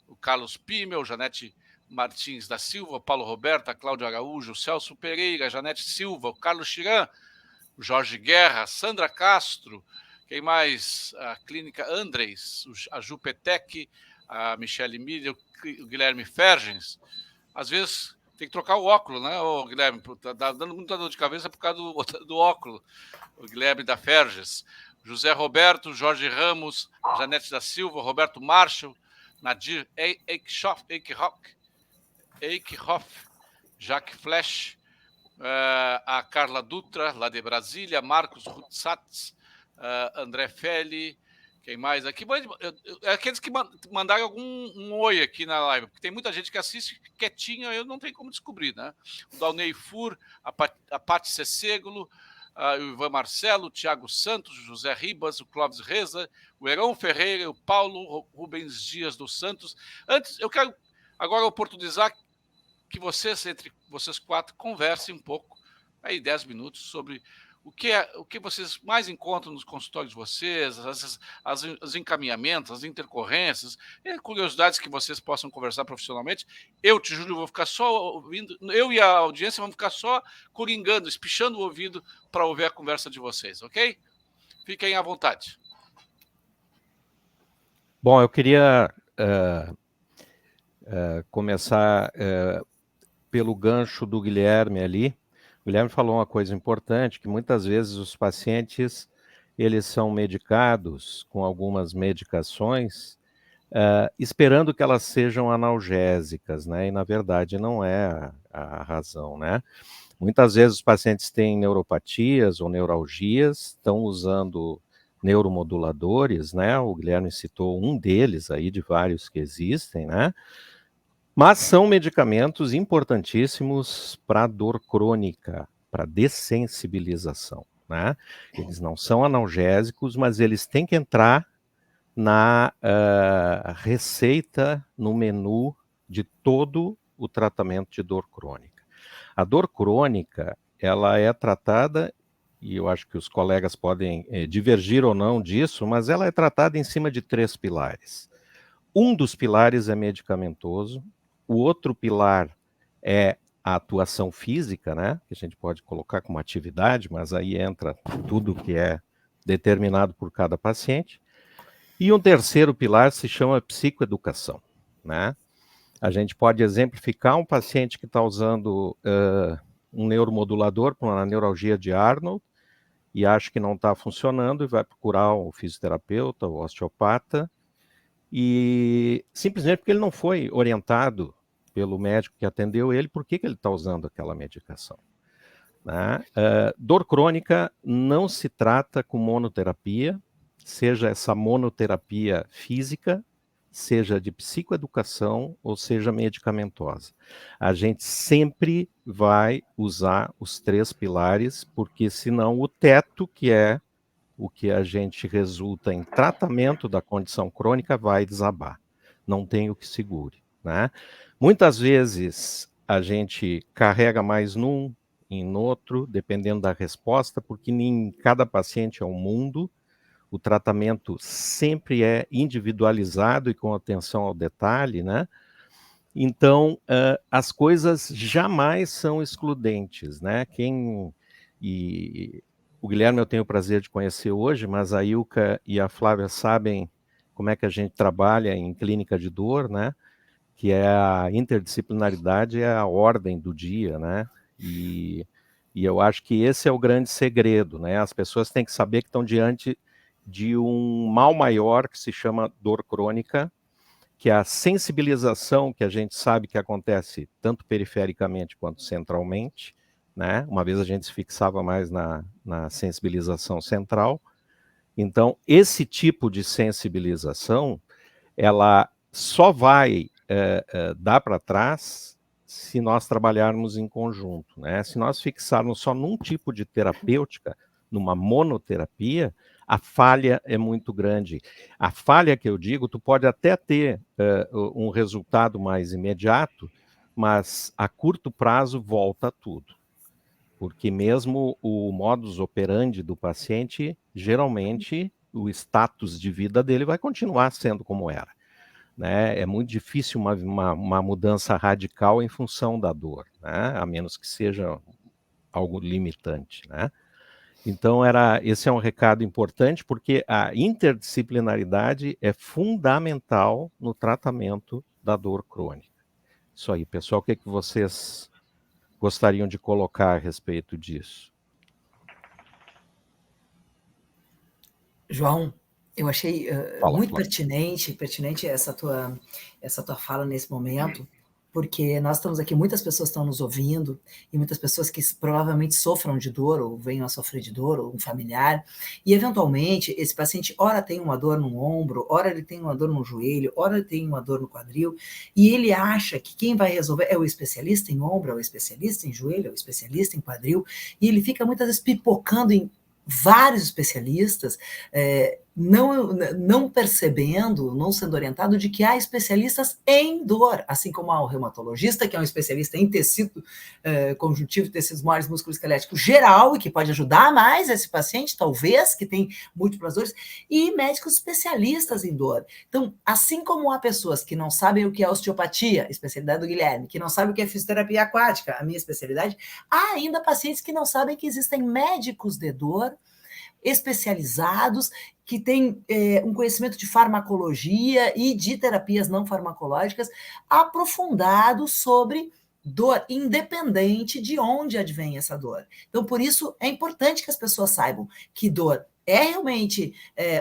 A: o Carlos Pimmel, Janete Martins da Silva, Paulo Roberto, a Cláudia Araújo, o Celso Pereira, a Janete Silva, o Carlos Chiran, o Jorge Guerra, Sandra Castro, quem mais? A Clínica Andres, a Jupetec, a Michele Miller, o Guilherme Fergens. Às vezes tem que trocar o óculos, né, o Guilherme? Tá dando muita dor de cabeça por causa do óculos. O Guilherme da Ferges, José Roberto, Jorge Ramos, Janete da Silva, Roberto Marshall, Nadir Eichhoff, Jacques Flesch, a Carla Dutra, lá de Brasília, Marcos Rutsatz, André Feli, quem mais aqui? Aqueles que mandaram um oi aqui na live, porque tem muita gente que assiste quietinha, eu não tenho como descobrir, né? O Dalnei Fur, a Paty Cecegolo, o Ivan Marcelo, o Thiago Santos, o José Ribas, o Clóvis Reza, o Herão Ferreira, o Paulo Rubens Dias dos Santos. Antes, eu quero agora oportunizar que vocês, entre vocês quatro, conversem um pouco, aí 10 minutos, sobre o que vocês mais encontram nos consultórios de vocês, os encaminhamentos, as intercorrências, e curiosidades que vocês possam conversar profissionalmente. Eu, Júlio, vou ficar só ouvindo, eu e a audiência vamos ficar só coringando, espichando o ouvido para ouvir a conversa de vocês, ok? Fiquem à vontade.
B: Bom, eu queria começar pelo gancho do Guilherme ali. O Guilherme falou uma coisa importante, que muitas vezes os pacientes, eles são medicados com algumas medicações, esperando que elas sejam analgésicas, né? E na verdade não é a razão, né? Muitas vezes os pacientes têm neuropatias ou neuralgias, estão usando neuromoduladores, né? O Guilherme citou um deles aí, de vários que existem, né? Mas são medicamentos importantíssimos para dor crônica, para dessensibilização, né? Eles não são analgésicos, mas eles têm que entrar na receita, no menu de todo o tratamento de dor crônica. A dor crônica, ela é tratada, e eu acho que os colegas podem divergir ou não disso, mas ela é tratada em cima de 3 pilares. Um dos pilares é medicamentoso, o outro pilar é a atuação física, né? Que a gente pode colocar como atividade, mas aí entra tudo que é determinado por cada paciente. E um terceiro pilar se chama psicoeducação, né? A gente pode exemplificar um paciente que está usando um neuromodulador para uma neuralgia de Arnold e acha que não está funcionando e vai procurar o fisioterapeuta, o osteopata, e simplesmente porque ele não foi orientado pelo médico que atendeu ele, por que ele está usando aquela medicação. né? Dor crônica não se trata com monoterapia, seja essa monoterapia física, seja de psicoeducação ou seja medicamentosa. A gente sempre vai usar os 3 pilares, porque senão o teto, que é o que a gente resulta em tratamento da condição crônica, vai desabar. Não tem o que segure, né? Muitas vezes a gente carrega mais num e no outro, dependendo da resposta, porque nem cada paciente é um mundo. O tratamento sempre é individualizado e com atenção ao detalhe, né? Então, as coisas jamais são excludentes, né? O Guilherme eu tenho o prazer de conhecer hoje, mas a Ilka e a Flávia sabem como é que a gente trabalha em clínica de dor, né? Que é a interdisciplinaridade, é a ordem do dia, né? E eu acho que esse é o grande segredo, né? As pessoas têm que saber que estão diante de um mal maior que se chama dor crônica, que é a sensibilização que a gente sabe que acontece tanto perifericamente quanto centralmente, né? Uma vez a gente se fixava mais na sensibilização central. Então, esse tipo de sensibilização, ela só vai dar para trás se nós trabalharmos em conjunto, né? Se nós fixarmos só num tipo de terapêutica, numa monoterapia, a falha é muito grande. A falha que eu digo, tu pode até ter um resultado mais imediato, mas a curto prazo volta tudo. Porque mesmo o modus operandi do paciente, geralmente o status de vida dele vai continuar sendo como era, né? É muito difícil uma mudança radical em função da dor, né? A menos que seja algo limitante, né? Então, esse é um recado importante, porque a interdisciplinaridade é fundamental no tratamento da dor crônica. Isso aí, pessoal, o que vocês gostariam de colocar a respeito disso?
D: João, eu achei muito
B: Fala.
D: pertinente essa tua fala nesse momento, porque nós estamos aqui, muitas pessoas estão nos ouvindo, e muitas pessoas que provavelmente sofram de dor, ou venham a sofrer de dor, ou um familiar, e eventualmente esse paciente ora tem uma dor no ombro, ora ele tem uma dor no joelho, ora ele tem uma dor no quadril, e ele acha que quem vai resolver é o especialista em ombro, é o especialista em joelho, é o especialista em quadril, e ele fica muitas vezes pipocando em vários especialistas, não percebendo, não sendo orientado de que há especialistas em dor, assim como há o reumatologista, que é um especialista em tecido conjuntivo, tecidos moles, músculo esquelético geral, e que pode ajudar mais esse paciente, talvez, que tem múltiplas dores, e médicos especialistas em dor. Então, assim como há pessoas que não sabem o que é osteopatia, especialidade do Guilherme, que não sabem o que é fisioterapia aquática, a minha especialidade, há ainda pacientes que não sabem que existem médicos de dor especializados, que têm um conhecimento de farmacologia e de terapias não farmacológicas aprofundado sobre dor, independente de onde advém essa dor. Então, por isso, é importante que as pessoas saibam que dor é realmente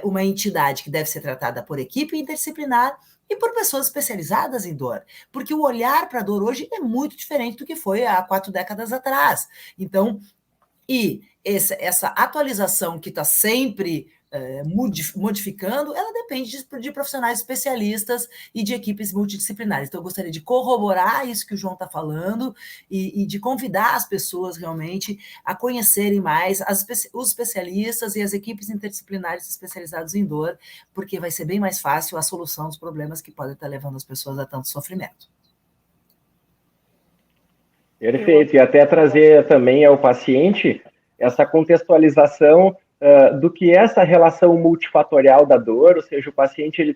D: uma entidade que deve ser tratada por equipe interdisciplinar e por pessoas especializadas em dor, porque o olhar para a dor hoje é muito diferente do que foi há 4 décadas atrás. Então, essa atualização que está sempre modificando, ela depende de profissionais especialistas e de equipes multidisciplinares. Então, eu gostaria de corroborar isso que o João está falando e de convidar as pessoas realmente a conhecerem mais os especialistas e as equipes interdisciplinares especializadas em dor, porque vai ser bem mais fácil a solução dos problemas que podem estar levando as pessoas a tanto sofrimento.
E: Perfeito, e até trazer também ao paciente essa contextualização do que é essa relação multifatorial da dor, ou seja, o paciente ele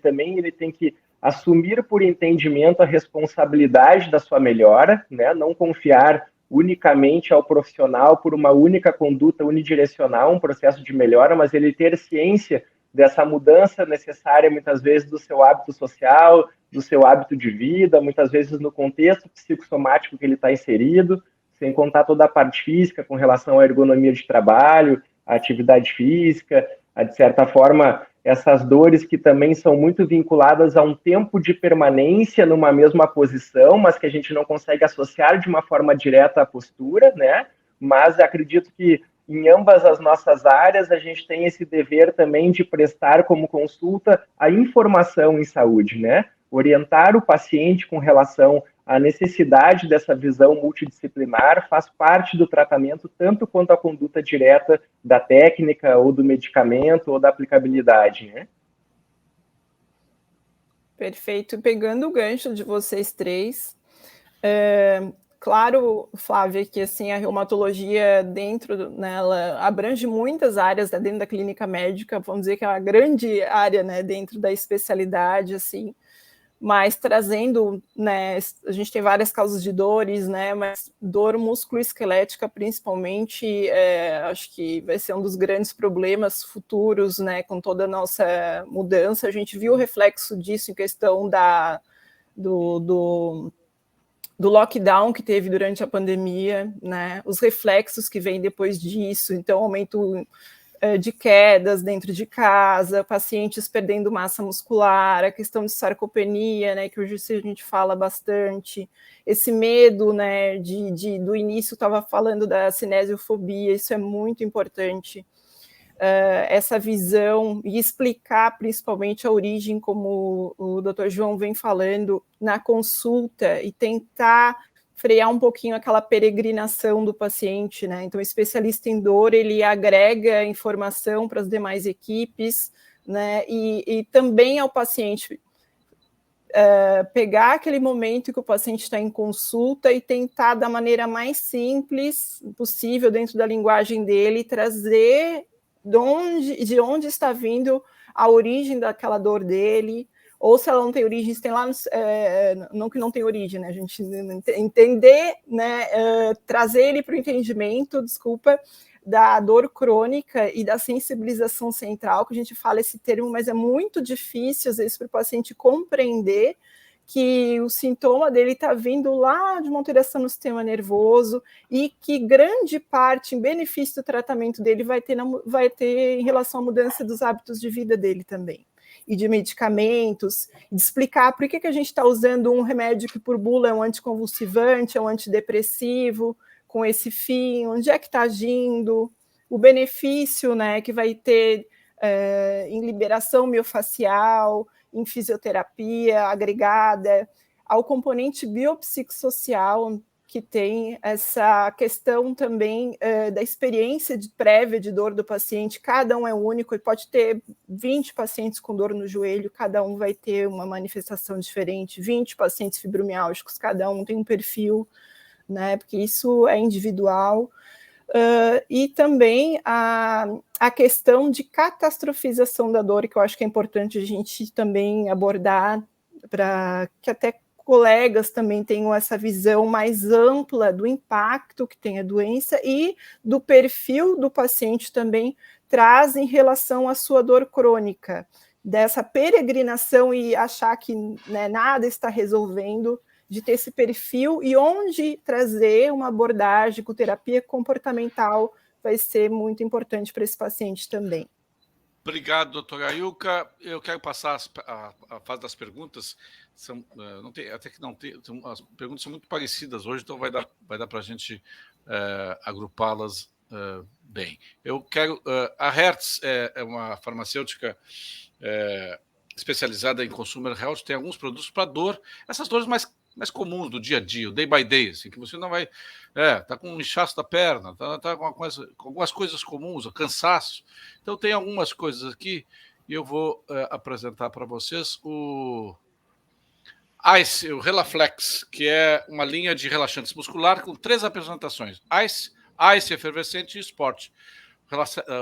E: tem que assumir por entendimento a responsabilidade da sua melhora, né? Não confiar unicamente ao profissional por uma única conduta unidirecional, um processo de melhora, mas ele ter ciência dessa mudança necessária, muitas vezes, do seu hábito social, do seu hábito de vida, muitas vezes no contexto psicossomático que ele está inserido, sem contar toda a parte física com relação à ergonomia de trabalho, à atividade física, de certa forma, essas dores que também são muito vinculadas a um tempo de permanência numa mesma posição, mas que a gente não consegue associar de uma forma direta à postura, né? mas acredito que em ambas as nossas áreas a gente tem esse dever também de prestar como consulta a informação em saúde, né? Orientar o paciente com relação à necessidade dessa visão multidisciplinar faz parte do tratamento, tanto quanto a conduta direta da técnica ou do medicamento ou da aplicabilidade, né?
C: Perfeito. Pegando o gancho de vocês três, claro, Flávia, que assim, a reumatologia ela abrange muitas áreas, né, dentro da clínica médica, vamos dizer que é uma grande área, né, dentro da especialidade, assim, mas trazendo, né, a gente tem várias causas de dores, né, mas dor musculoesquelética principalmente, acho que vai ser um dos grandes problemas futuros, né, com toda a nossa mudança. A gente viu o reflexo disso em questão do lockdown que teve durante a pandemia, né, os reflexos que vêm depois disso, então aumento de quedas dentro de casa, pacientes perdendo massa muscular, a questão de sarcopenia, né, que hoje a gente fala bastante, esse medo, né, do início estava falando da cinesiofobia, isso é muito importante, essa visão e explicar principalmente a origem, como o Dr. João vem falando, na consulta e tentar frear um pouquinho aquela peregrinação do paciente, né? Então, o especialista em dor, ele agrega informação para as demais equipes, né? E também ao paciente pegar aquele momento que o paciente está em consulta e tentar, da maneira mais simples possível, dentro da linguagem dele, trazer de onde está vindo a origem daquela dor dele, ou se ela não tem origem, se tem lá, não que não tem origem, né, a gente entender, né, trazer ele para o entendimento, da dor crônica e da sensibilização central, que a gente fala esse termo, mas é muito difícil, às vezes, para o paciente compreender que o sintoma dele está vindo lá de uma alteração no sistema nervoso e que grande parte, em benefício do tratamento dele, vai ter em relação à mudança dos hábitos de vida dele também. E de medicamentos, de explicar por que a gente está usando um remédio que por bula é um anticonvulsivante, é um antidepressivo, com esse fim, onde é que está agindo, o benefício, né, que vai ter em liberação miofascial, em fisioterapia agregada, ao componente biopsicossocial, que tem essa questão também da experiência prévia de dor do paciente, cada um é único, e pode ter 20 pacientes com dor no joelho, cada um vai ter uma manifestação diferente, 20 pacientes fibromiálgicos, cada um tem um perfil, né, porque isso é individual, e também a questão de catastrofização da dor, que eu acho que é importante a gente também abordar, para que até colegas também tenham essa visão mais ampla do impacto que tem a doença e do perfil do paciente também traz em relação à sua dor crônica, dessa peregrinação e achar que, né, nada está resolvendo, de ter esse perfil e onde trazer uma abordagem com terapia comportamental vai ser muito importante para esse paciente também.
A: Obrigado, doutora Ilka. Eu quero passar a fase das perguntas. As perguntas são muito parecidas hoje, então vai dar para a gente agrupá-las bem. Eu quero. A Hertz é uma farmacêutica especializada em consumer health, tem alguns produtos para dor, essas dores mais comuns do dia a dia, o day by day, assim, que você não vai... tá com um inchaço da perna, tá com algumas coisas comuns, o cansaço. Então, tem algumas coisas aqui e eu vou apresentar para vocês o ICE, o Relaflex, que é uma linha de relaxantes muscular com 3 apresentações. ICE efervescente e Sport.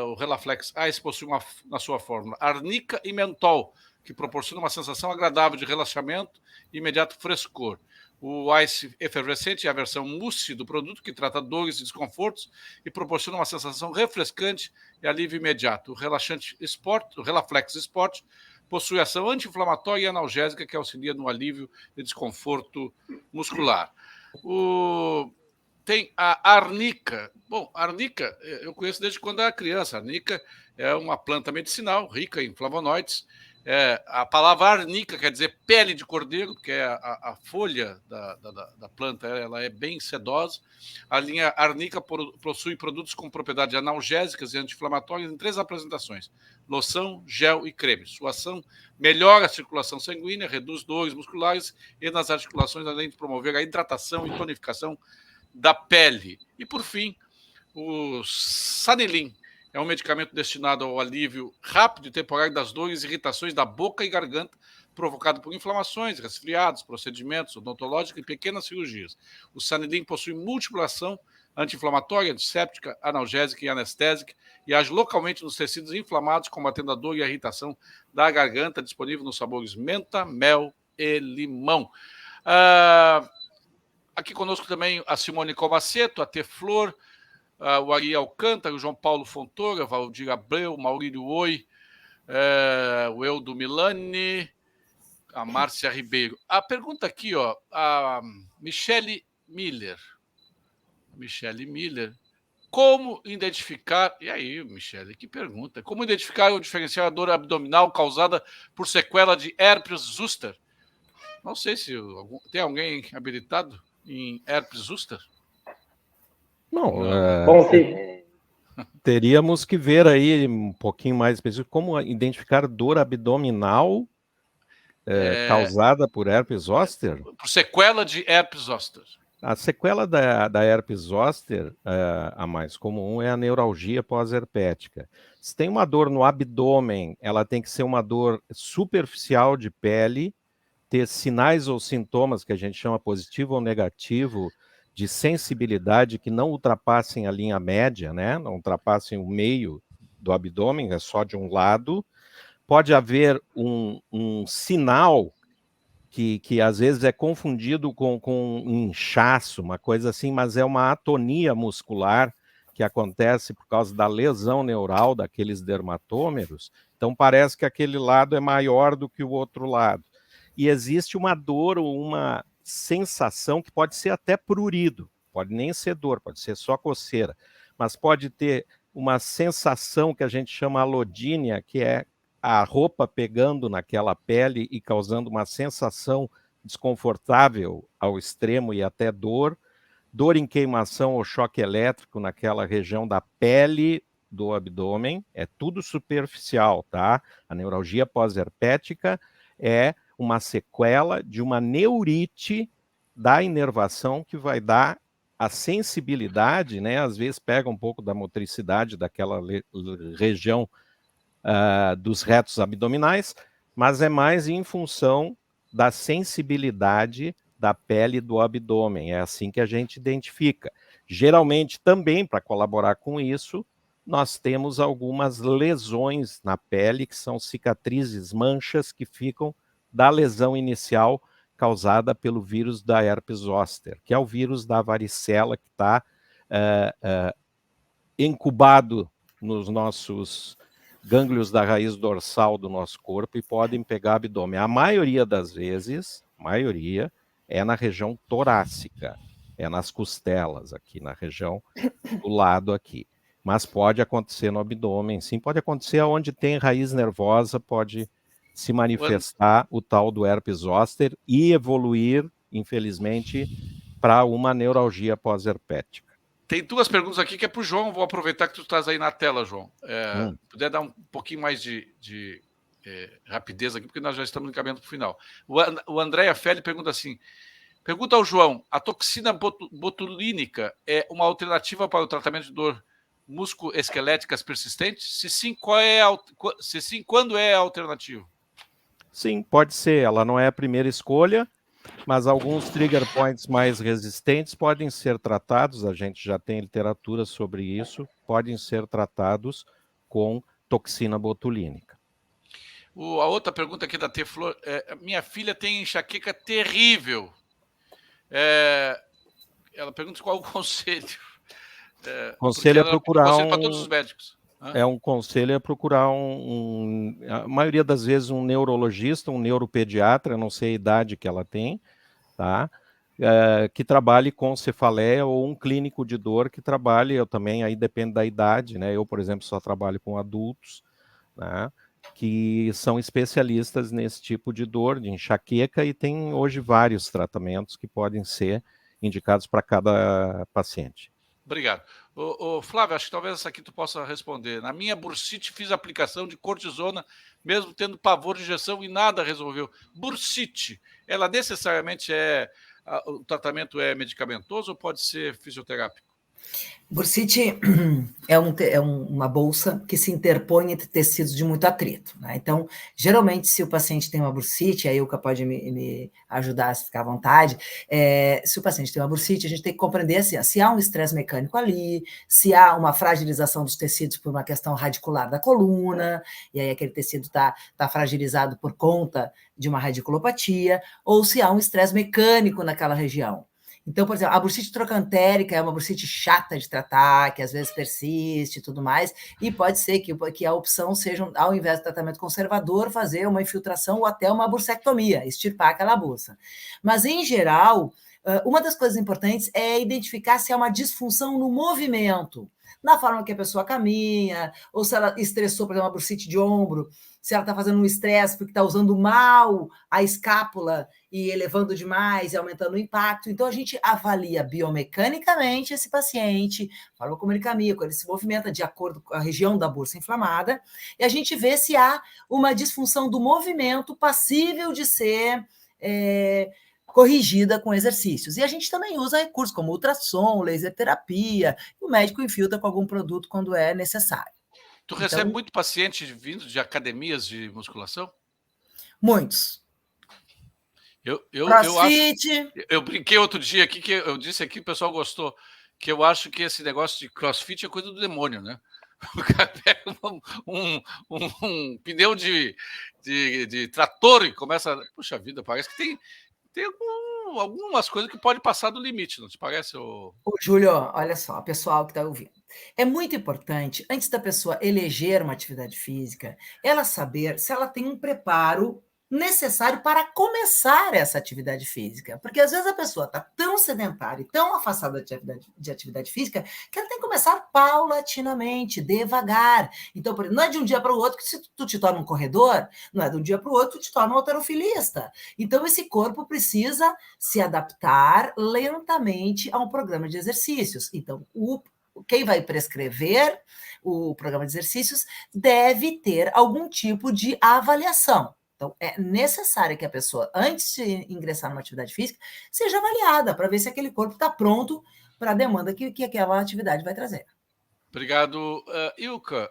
A: O Relaflex ICE possui na sua fórmula arnica e mentol, que proporciona uma sensação agradável de relaxamento e imediato frescor. O Ice efervescente é a versão mousse do produto, que trata dores e desconfortos e proporciona uma sensação refrescante e alívio imediato. O relaxante Sport, o Relaflex Sport, possui ação anti-inflamatória e analgésica, que auxilia no alívio e desconforto muscular. Tem a arnica. Bom, a arnica eu conheço desde quando era criança. A arnica é uma planta medicinal rica em flavonoides, A palavra arnica quer dizer pele de cordeiro, porque a folha da planta ela é bem sedosa. A linha arnica possui produtos com propriedades analgésicas e anti-inflamatórias em 3 apresentações: loção, gel e creme. Sua ação melhora a circulação sanguínea, reduz dores musculares e nas articulações, além de promover a hidratação e tonificação da pele. E, por fim, o Sanilin é um medicamento destinado ao alívio rápido e temporário das dores e irritações da boca e garganta provocado por inflamações, resfriados, procedimentos odontológicos e pequenas cirurgias. O Sanilin possui múltipla ação anti-inflamatória, antisséptica, analgésica e anestésica e age localmente nos tecidos inflamados, combatendo a dor e a irritação da garganta, disponível nos sabores menta, mel e limão. Aqui conosco também a Simone Comaceto, a T-Flor, o Ari Alcântara, o João Paulo Fontoura, Valdir Abreu, Maurílio Oi, o Eldo Milani, a Márcia Ribeiro. A pergunta aqui, ó, a Michele Miller. Como identificar... E aí, Michele, que pergunta. Como identificar ou diferenciar a dor abdominal causada por sequela de herpes zoster? Não sei se tem alguém habilitado em herpes zoster?
B: Não,
E: Bom, sim.
B: teríamos que ver aí um pouquinho mais específico como identificar dor abdominal causada por herpes zoster.
A: Por sequela de herpes zoster.
B: A sequela da herpes zoster, a mais comum, é a neuralgia pós-herpética. Se tem uma dor no abdômen, ela tem que ser uma dor superficial de pele, ter sinais ou sintomas que a gente chama positivo ou negativo, de sensibilidade que não ultrapassem a linha média, né? Não ultrapassem o meio do abdômen, é só de um lado. Pode haver um sinal que às vezes é confundido com um inchaço, uma coisa assim, mas é uma atonia muscular que acontece por causa da lesão neural daqueles dermatômeros. Então parece que aquele lado é maior do que o outro lado. E existe uma dor ou uma sensação que pode ser até prurido, pode nem ser dor, pode ser só coceira, mas pode ter uma sensação que a gente chama alodínia, que é a roupa pegando naquela pele e causando uma sensação desconfortável ao extremo e até dor em queimação ou choque elétrico naquela região da pele do abdômen, é tudo superficial, tá? A neuralgia pós-herpética é uma sequela de uma neurite da inervação que vai dar a sensibilidade, né? Às vezes pega um pouco da motricidade daquela região dos retos abdominais, mas é mais em função da sensibilidade da pele do abdômen. É assim que a gente identifica. Geralmente, também, para colaborar com isso, nós temos algumas lesões na pele, que são cicatrizes, manchas que ficam da lesão inicial causada pelo vírus da herpes zoster, que é o vírus da varicela que está incubado nos nossos gânglios da raiz dorsal do nosso corpo e podem pegar abdômen. A maioria das vezes, é na região torácica, é nas costelas, aqui na região do lado aqui. Mas pode acontecer no abdômen, sim, pode acontecer onde tem raiz nervosa, pode se manifestar o tal do herpes zoster e evoluir, infelizmente, para uma neuralgia pós-herpética.
A: Tem 2 perguntas aqui que é para o João, vou aproveitar que tu estás aí na tela, João. Puder dar um pouquinho mais de rapidez aqui, porque nós já estamos encaminhando para o final. O Andréa Feli pergunta assim, pergunta ao João, a toxina botulínica é uma alternativa para o tratamento de dor musculoesqueléticas persistentes? Se sim, quando é a alternativa?
B: Sim, pode ser. Ela não é a primeira escolha, mas alguns trigger points mais resistentes podem ser tratados, a gente já tem literatura sobre isso, podem ser tratados com toxina botulínica.
A: A outra pergunta aqui da T-Flor, minha filha tem enxaqueca terrível. Ela pergunta qual o conselho.
B: Conselho é procurar
A: conselho para todos os médicos.
B: Um conselho é procurar a maioria das vezes um neurologista, um neuropediatra, não sei a idade que ela tem, tá? Que trabalhe com cefaleia ou um clínico de dor que trabalhe, eu também, aí depende da idade, né? Eu, por exemplo, só trabalho com adultos, né? que são especialistas nesse tipo de dor, de enxaqueca, e tem hoje vários tratamentos que podem ser indicados para cada paciente.
A: Obrigado. Flávio, acho que talvez essa aqui tu possa responder. Na minha bursite fiz aplicação de cortisona, mesmo tendo pavor de injeção e nada resolveu. Bursite, ela necessariamente o tratamento é medicamentoso ou pode ser fisioterápico?
D: Bursite é uma bolsa que se interpõe entre tecidos de muito atrito, né? Então, geralmente, se o paciente tem uma bursite, a Ilka pode me ajudar a ficar à vontade, se o paciente tem uma bursite, a gente tem que compreender assim, se há um estresse mecânico ali, se há uma fragilização dos tecidos por uma questão radicular da coluna, e aí aquele tecido está fragilizado por conta de uma radiculopatia, ou se há um estresse mecânico naquela região. Então, por exemplo, a bursite trocantérica é uma bursite chata de tratar, que às vezes persiste e tudo mais, e pode ser que a opção seja, ao invés do tratamento conservador, fazer uma infiltração ou até uma bursectomia, extirpar aquela bursa. Mas, em geral, uma das coisas importantes é identificar se há uma disfunção no movimento, na forma que a pessoa caminha, ou se ela estressou, por exemplo, uma bursite de ombro, se ela está fazendo um estresse porque está usando mal a escápula e elevando demais e aumentando o impacto. Então, a gente avalia biomecanicamente esse paciente, a forma como ele caminha, como ele se movimenta de acordo com a região da bursa inflamada, e a gente vê se há uma disfunção do movimento passível de ser corrigida com exercícios. E a gente também usa recursos como ultrassom, laser terapia, e o médico infiltra com algum produto quando é necessário.
A: Tu recebe muito paciente vindo de academias de musculação?
D: Muitos.
A: Eu brinquei outro dia aqui, que eu disse aqui, o pessoal gostou, que eu acho que esse negócio de crossfit é coisa do demônio, né? O cara pega um pneu de trator e começa... Puxa vida, parece que tem algumas coisas que pode passar do limite, não te parece?
D: Júlio, olha só, pessoal que está ouvindo. É muito importante, antes da pessoa eleger uma atividade física, ela saber se ela tem um preparo necessário para começar essa atividade física. Porque às vezes a pessoa está tão sedentária e tão afastada de atividade física que ela tem que começar paulatinamente, devagar. Então, por exemplo, não é de um dia para o outro que tu te torna um corredor, não é de um dia para o outro que tu te torna um halterofilista. Então, esse corpo precisa se adaptar lentamente a um programa de exercícios. Então, quem vai prescrever o programa de exercícios deve ter algum tipo de avaliação. Então, é necessário que a pessoa, antes de ingressar numa atividade física, seja avaliada para ver se aquele corpo está pronto para a demanda que aquela atividade vai trazer.
A: Obrigado.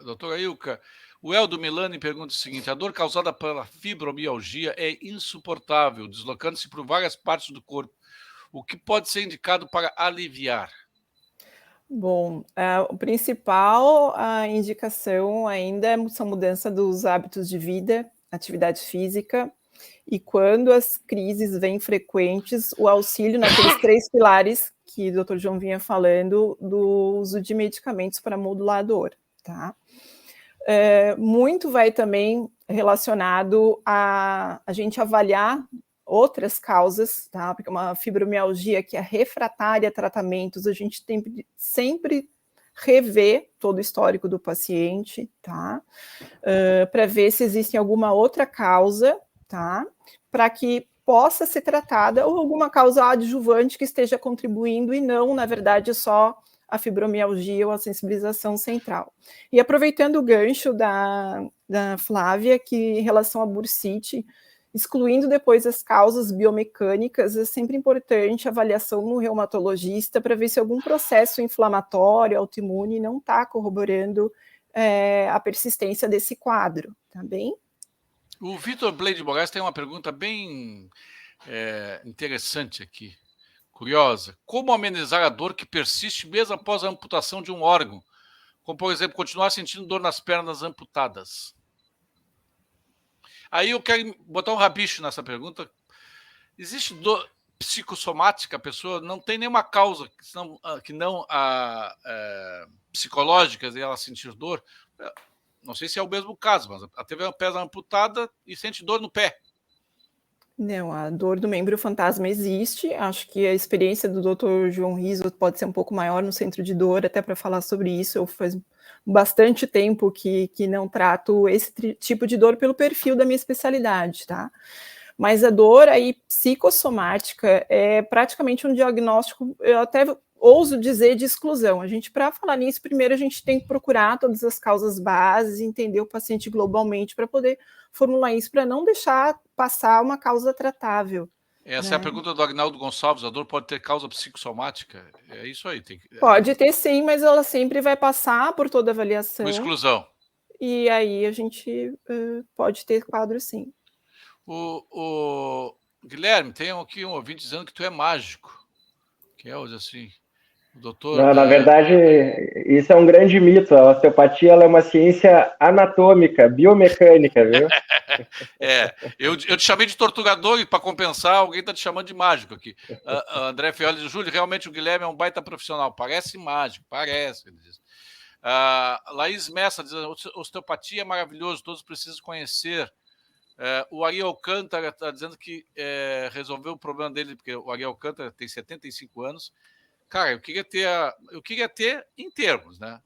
A: Doutora Ilka, o Eldo Milani pergunta o seguinte: a dor causada pela fibromialgia é insuportável, deslocando-se por várias partes do corpo. O que pode ser indicado para aliviar?
C: Bom, o principal indicação ainda são mudança dos hábitos de vida, atividade física, e quando as crises vêm frequentes, o auxílio naqueles 3 pilares que o Dr. João vinha falando, do uso de medicamentos para modular a dor, tá? Muito vai também relacionado a gente avaliar outras causas, tá? Porque uma fibromialgia que é refratária a tratamentos, a gente tem que sempre rever todo o histórico do paciente, tá? Para ver se existe alguma outra causa, tá? Para que possa ser tratada, ou alguma causa adjuvante que esteja contribuindo e não, na verdade, só a fibromialgia ou a sensibilização central. E aproveitando o gancho da Flávia, que em relação à bursite, excluindo depois as causas biomecânicas, é sempre importante a avaliação no reumatologista para ver se algum processo inflamatório, autoimune, não está corroborando a persistência desse quadro, tá bem?
A: O Vitor Blade Moraes tem uma pergunta bem interessante aqui, curiosa. Como amenizar a dor que persiste mesmo após a amputação de um órgão? Como, por exemplo, continuar sentindo dor nas pernas amputadas? Aí eu quero botar um rabicho nessa pergunta. Existe dor psicossomática? A pessoa não tem nenhuma causa que não psicológica e ela sentir dor? Não sei se é o mesmo caso, mas ela teve uma perna amputada e sente dor no pé.
C: Não, a dor do membro fantasma existe. Acho que a experiência do Dr. João Riso pode ser um pouco maior no centro de dor, até para falar sobre isso. Faz bastante tempo que não trato esse tipo de dor pelo perfil da minha especialidade, tá? Mas a dor aí psicossomática é praticamente um diagnóstico, eu até ouso dizer, de exclusão. A gente, para falar nisso, primeiro a gente tem que procurar todas as causas bases, entender o paciente globalmente para poder formular isso, para não deixar passar uma causa tratável.
A: Essa é a pergunta do Agnaldo Gonçalves. A dor pode ter causa psicossomática? É isso aí.
C: Pode ter sim, mas ela sempre vai passar por toda a avaliação.
A: Uma exclusão.
C: E aí a gente pode ter quadro sim.
A: O Guilherme, tem aqui um ouvinte dizendo que tu é mágico. Que é assim... Doutor,
E: não, na verdade, isso é um grande mito. A osteopatia ela é uma ciência anatômica, biomecânica, viu?
A: Eu te chamei de torturador e para compensar, alguém está te chamando de mágico aqui. André Fioli diz, Júlio, realmente o Guilherme é um baita profissional. Parece mágico, parece. Ele diz. Laís Messa diz, osteopatia é maravilhoso, todos precisam conhecer. O Ari Alcântara está dizendo que resolveu o problema dele, porque o Ari Alcântara tem 75 anos. Cara, eu queria ter em termos, né?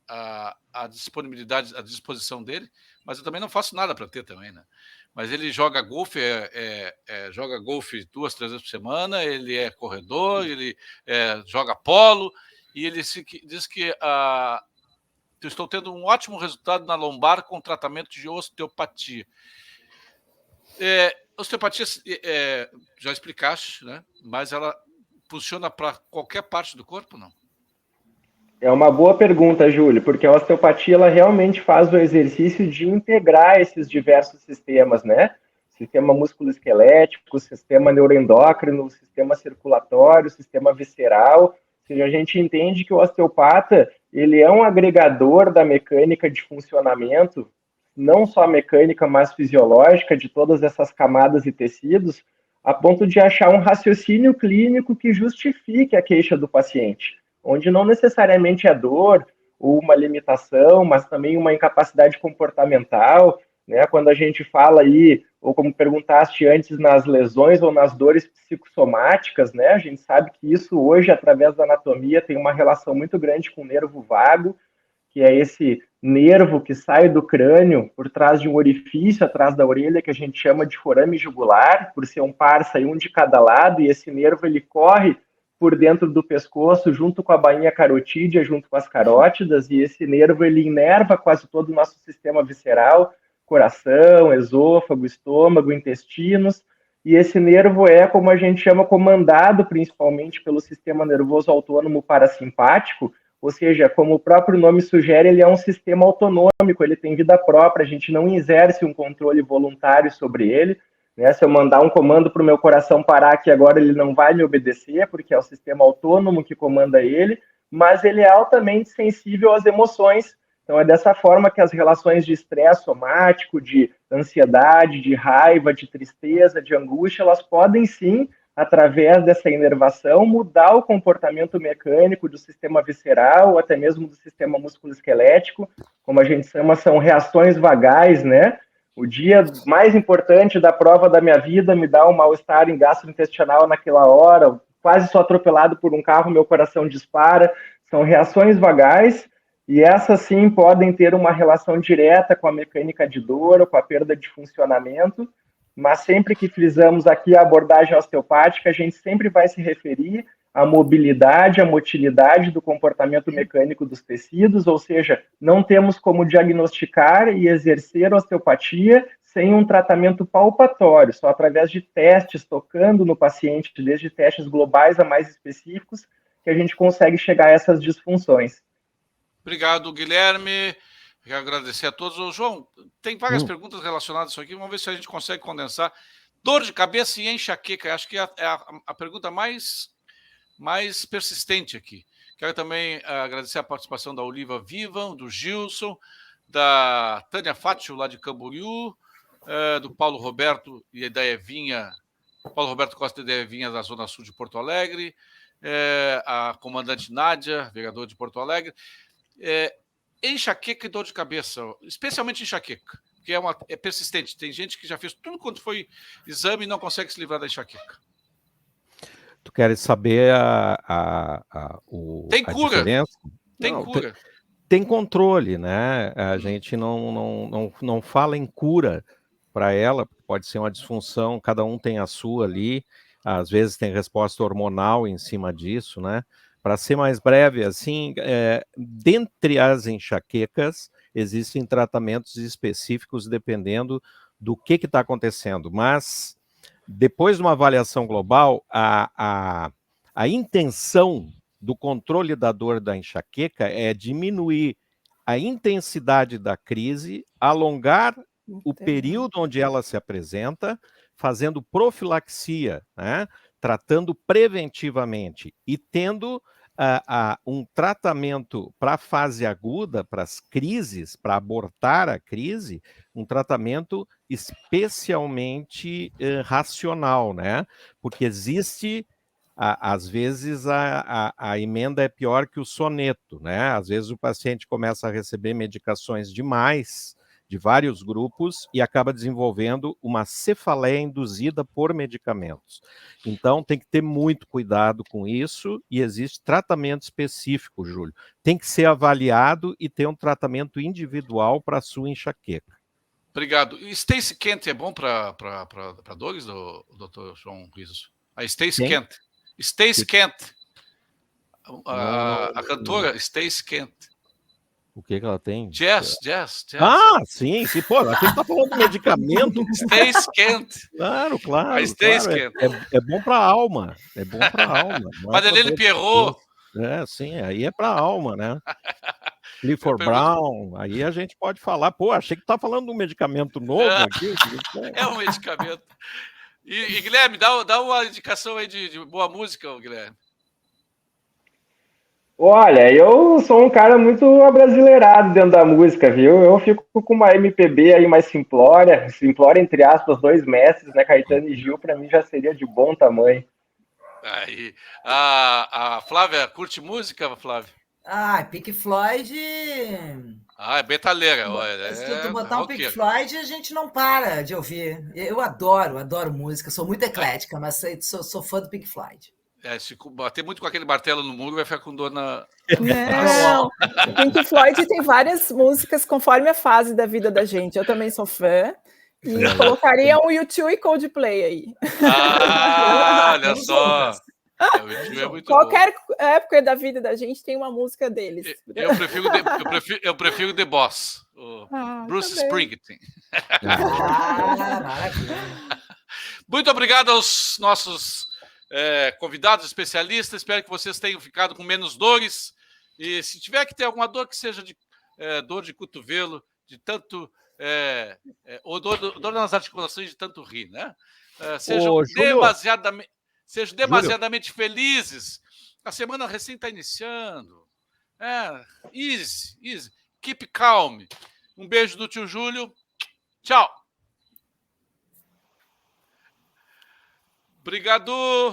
A: A disponibilidade, a disposição dele, mas eu também não faço nada para ter também, né? Mas ele joga golfe, joga golfe 2, 3 vezes por semana, ele é corredor, ele joga polo, e ele diz que eu estou tendo um ótimo resultado na lombar com tratamento de osteopatia. Osteopatia, já explicaste, né? Mas ela funciona para qualquer parte do corpo, não?
E: É uma boa pergunta, Júlio, porque a osteopatia ela realmente faz o exercício de integrar esses diversos sistemas, né? Sistema musculoesquelético, sistema neuroendócrino, sistema circulatório, sistema visceral. Ou seja, a gente entende que o osteopata ele é um agregador da mecânica de funcionamento, não só mecânica, mas fisiológica, de todas essas camadas e tecidos, a ponto de achar um raciocínio clínico que justifique a queixa do paciente, onde não necessariamente é dor ou uma limitação, mas também uma incapacidade comportamental, né? Quando a gente fala aí, ou como perguntaste antes, nas lesões ou nas dores psicossomáticas, né? A gente sabe que isso hoje, através da anatomia, tem uma relação muito grande com o nervo vago, que é esse nervo que sai do crânio por trás de um orifício atrás da orelha, que a gente chama de forame jugular, por ser um par, sai um de cada lado, e esse nervo ele corre por dentro do pescoço, junto com a bainha carotídea, junto com as carótidas, e esse nervo ele inerva quase todo o nosso sistema visceral, coração, esôfago, estômago, intestinos, e esse nervo é, como a gente chama, comandado principalmente pelo sistema nervoso autônomo parasimpático, ou seja, como o próprio nome sugere, ele é um sistema autonômico, ele tem vida própria, a gente não exerce um controle voluntário sobre ele, né? Se eu mandar um comando para o meu coração parar aqui agora, ele não vai me obedecer, porque é o sistema autônomo que comanda ele, mas ele é altamente sensível às emoções. Então, é dessa forma que as relações de estresse somático, de ansiedade, de raiva, de tristeza, de angústia, elas podem sim, através dessa inervação, mudar o comportamento mecânico do sistema visceral, ou até mesmo do sistema musculoesquelético, como a gente chama, são reações vagais, né? O dia mais importante da prova da minha vida me dá um mal-estar em gastrointestinal naquela hora, quase sou atropelado por um carro, meu coração dispara. São reações vagais, e essas sim podem ter uma relação direta com a mecânica de dor ou com a perda de funcionamento, mas sempre que frisamos aqui a abordagem osteopática, a gente sempre vai se referir à mobilidade, à motilidade do comportamento mecânico dos tecidos, ou seja, não temos como diagnosticar e exercer osteopatia sem um tratamento palpatório, só através de testes, tocando no paciente, desde testes globais a mais específicos, que a gente consegue chegar a essas disfunções.
A: Obrigado, Guilherme. Quero agradecer a todos. Ô, João, tem várias perguntas relacionadas a isso aqui. Vamos ver se a gente consegue condensar. Dor de cabeça e enxaqueca. Acho que é a pergunta mais persistente aqui. Quero também agradecer a participação da Oliva Vivan, do Gilson, da Tânia Fátio, lá de Camboriú, do Paulo Roberto e da Evinha, Paulo Roberto Costa e da Evinha, da Zona Sul de Porto Alegre, a comandante Nádia, vereador de Porto Alegre. Enxaqueca e dor de cabeça, especialmente enxaqueca, que é persistente. Tem gente que já fez tudo quanto foi exame e não consegue se livrar da enxaqueca.
B: Tu queres saber
A: Tem cura?
B: diferença?
A: Tem cura.
B: tem controle, né? A gente não fala em cura para ela, pode ser uma disfunção, cada um tem a sua ali, às vezes tem resposta hormonal em cima disso, né? Para ser mais breve, assim, dentre as enxaquecas, existem tratamentos específicos dependendo do que está acontecendo, mas depois de uma avaliação global, a intenção do controle da dor da enxaqueca é diminuir a intensidade da crise, alongar o período onde ela se apresenta, fazendo profilaxia, né? Tratando preventivamente e tendo um tratamento para a fase aguda, para as crises, para abortar a crise, um tratamento especialmente racional, né? Porque existe, às vezes, a emenda é pior que o soneto, né? Às vezes o paciente começa a receber medicações demais, de vários grupos, e acaba desenvolvendo uma cefaleia induzida por medicamentos. Então, tem que ter muito cuidado com isso, e existe tratamento específico, Júlio. Tem que ser avaliado e ter um tratamento individual para a sua enxaqueca.
A: Obrigado. E Stacy Kent é bom para dores, doutor João Rizos? A Stacy Kent. Stacy Kent. A cantora Stacy Kent.
B: O que ela tem?
A: Jazz.
B: Ah, sim. Pô, aqui está falando de medicamento.
A: Stacy Kent.
B: Claro.
A: A Stacy Kent.
B: É bom para a alma. É bom para a alma.
A: Madeleine Pierrot.
B: Sim, aí é para a alma, né? Clifford Brown, aí a gente pode falar, pô, achei que tá falando de um medicamento novo aqui.
A: É um medicamento. E Guilherme, dá uma indicação aí de boa música, Guilherme.
E: Olha, eu sou um cara muito abrasileirado dentro da música, viu? Eu fico com uma MPB aí mais simplória entre aspas, 2 mestres, né? Caetano e Gil, para mim já seria de bom tamanho.
A: Aí, a Flávia curte música, Flávia?
D: Pink Floyd.
A: É betaleira.
D: Se tu botar um Pink Floyd, a gente não para de ouvir. Eu adoro música, sou muito eclética, mas sou fã do Pink Floyd.
A: Se bater muito com aquele martelo no muro, vai ficar com dor na...
C: Não, Pink Floyd tem várias músicas conforme a fase da vida da gente. Eu também sou fã. E colocaria um U2 e Coldplay aí.
A: Olha só. O U2 é muito
C: Qualquer época da vida da gente tem uma música deles.
A: Eu prefiro The Boss, Bruce Springsteen. Muito obrigado aos nossos convidados especialistas. Espero que vocês tenham ficado com menos dores. E se tiver que ter alguma dor, que seja de dor de cotovelo, de tanto... ou dor nas articulações de tanto rir, né? Sejam demasiadamente felizes. A semana recém está iniciando. Easy. Keep calm. Um beijo do tio Júlio. Tchau. Obrigado.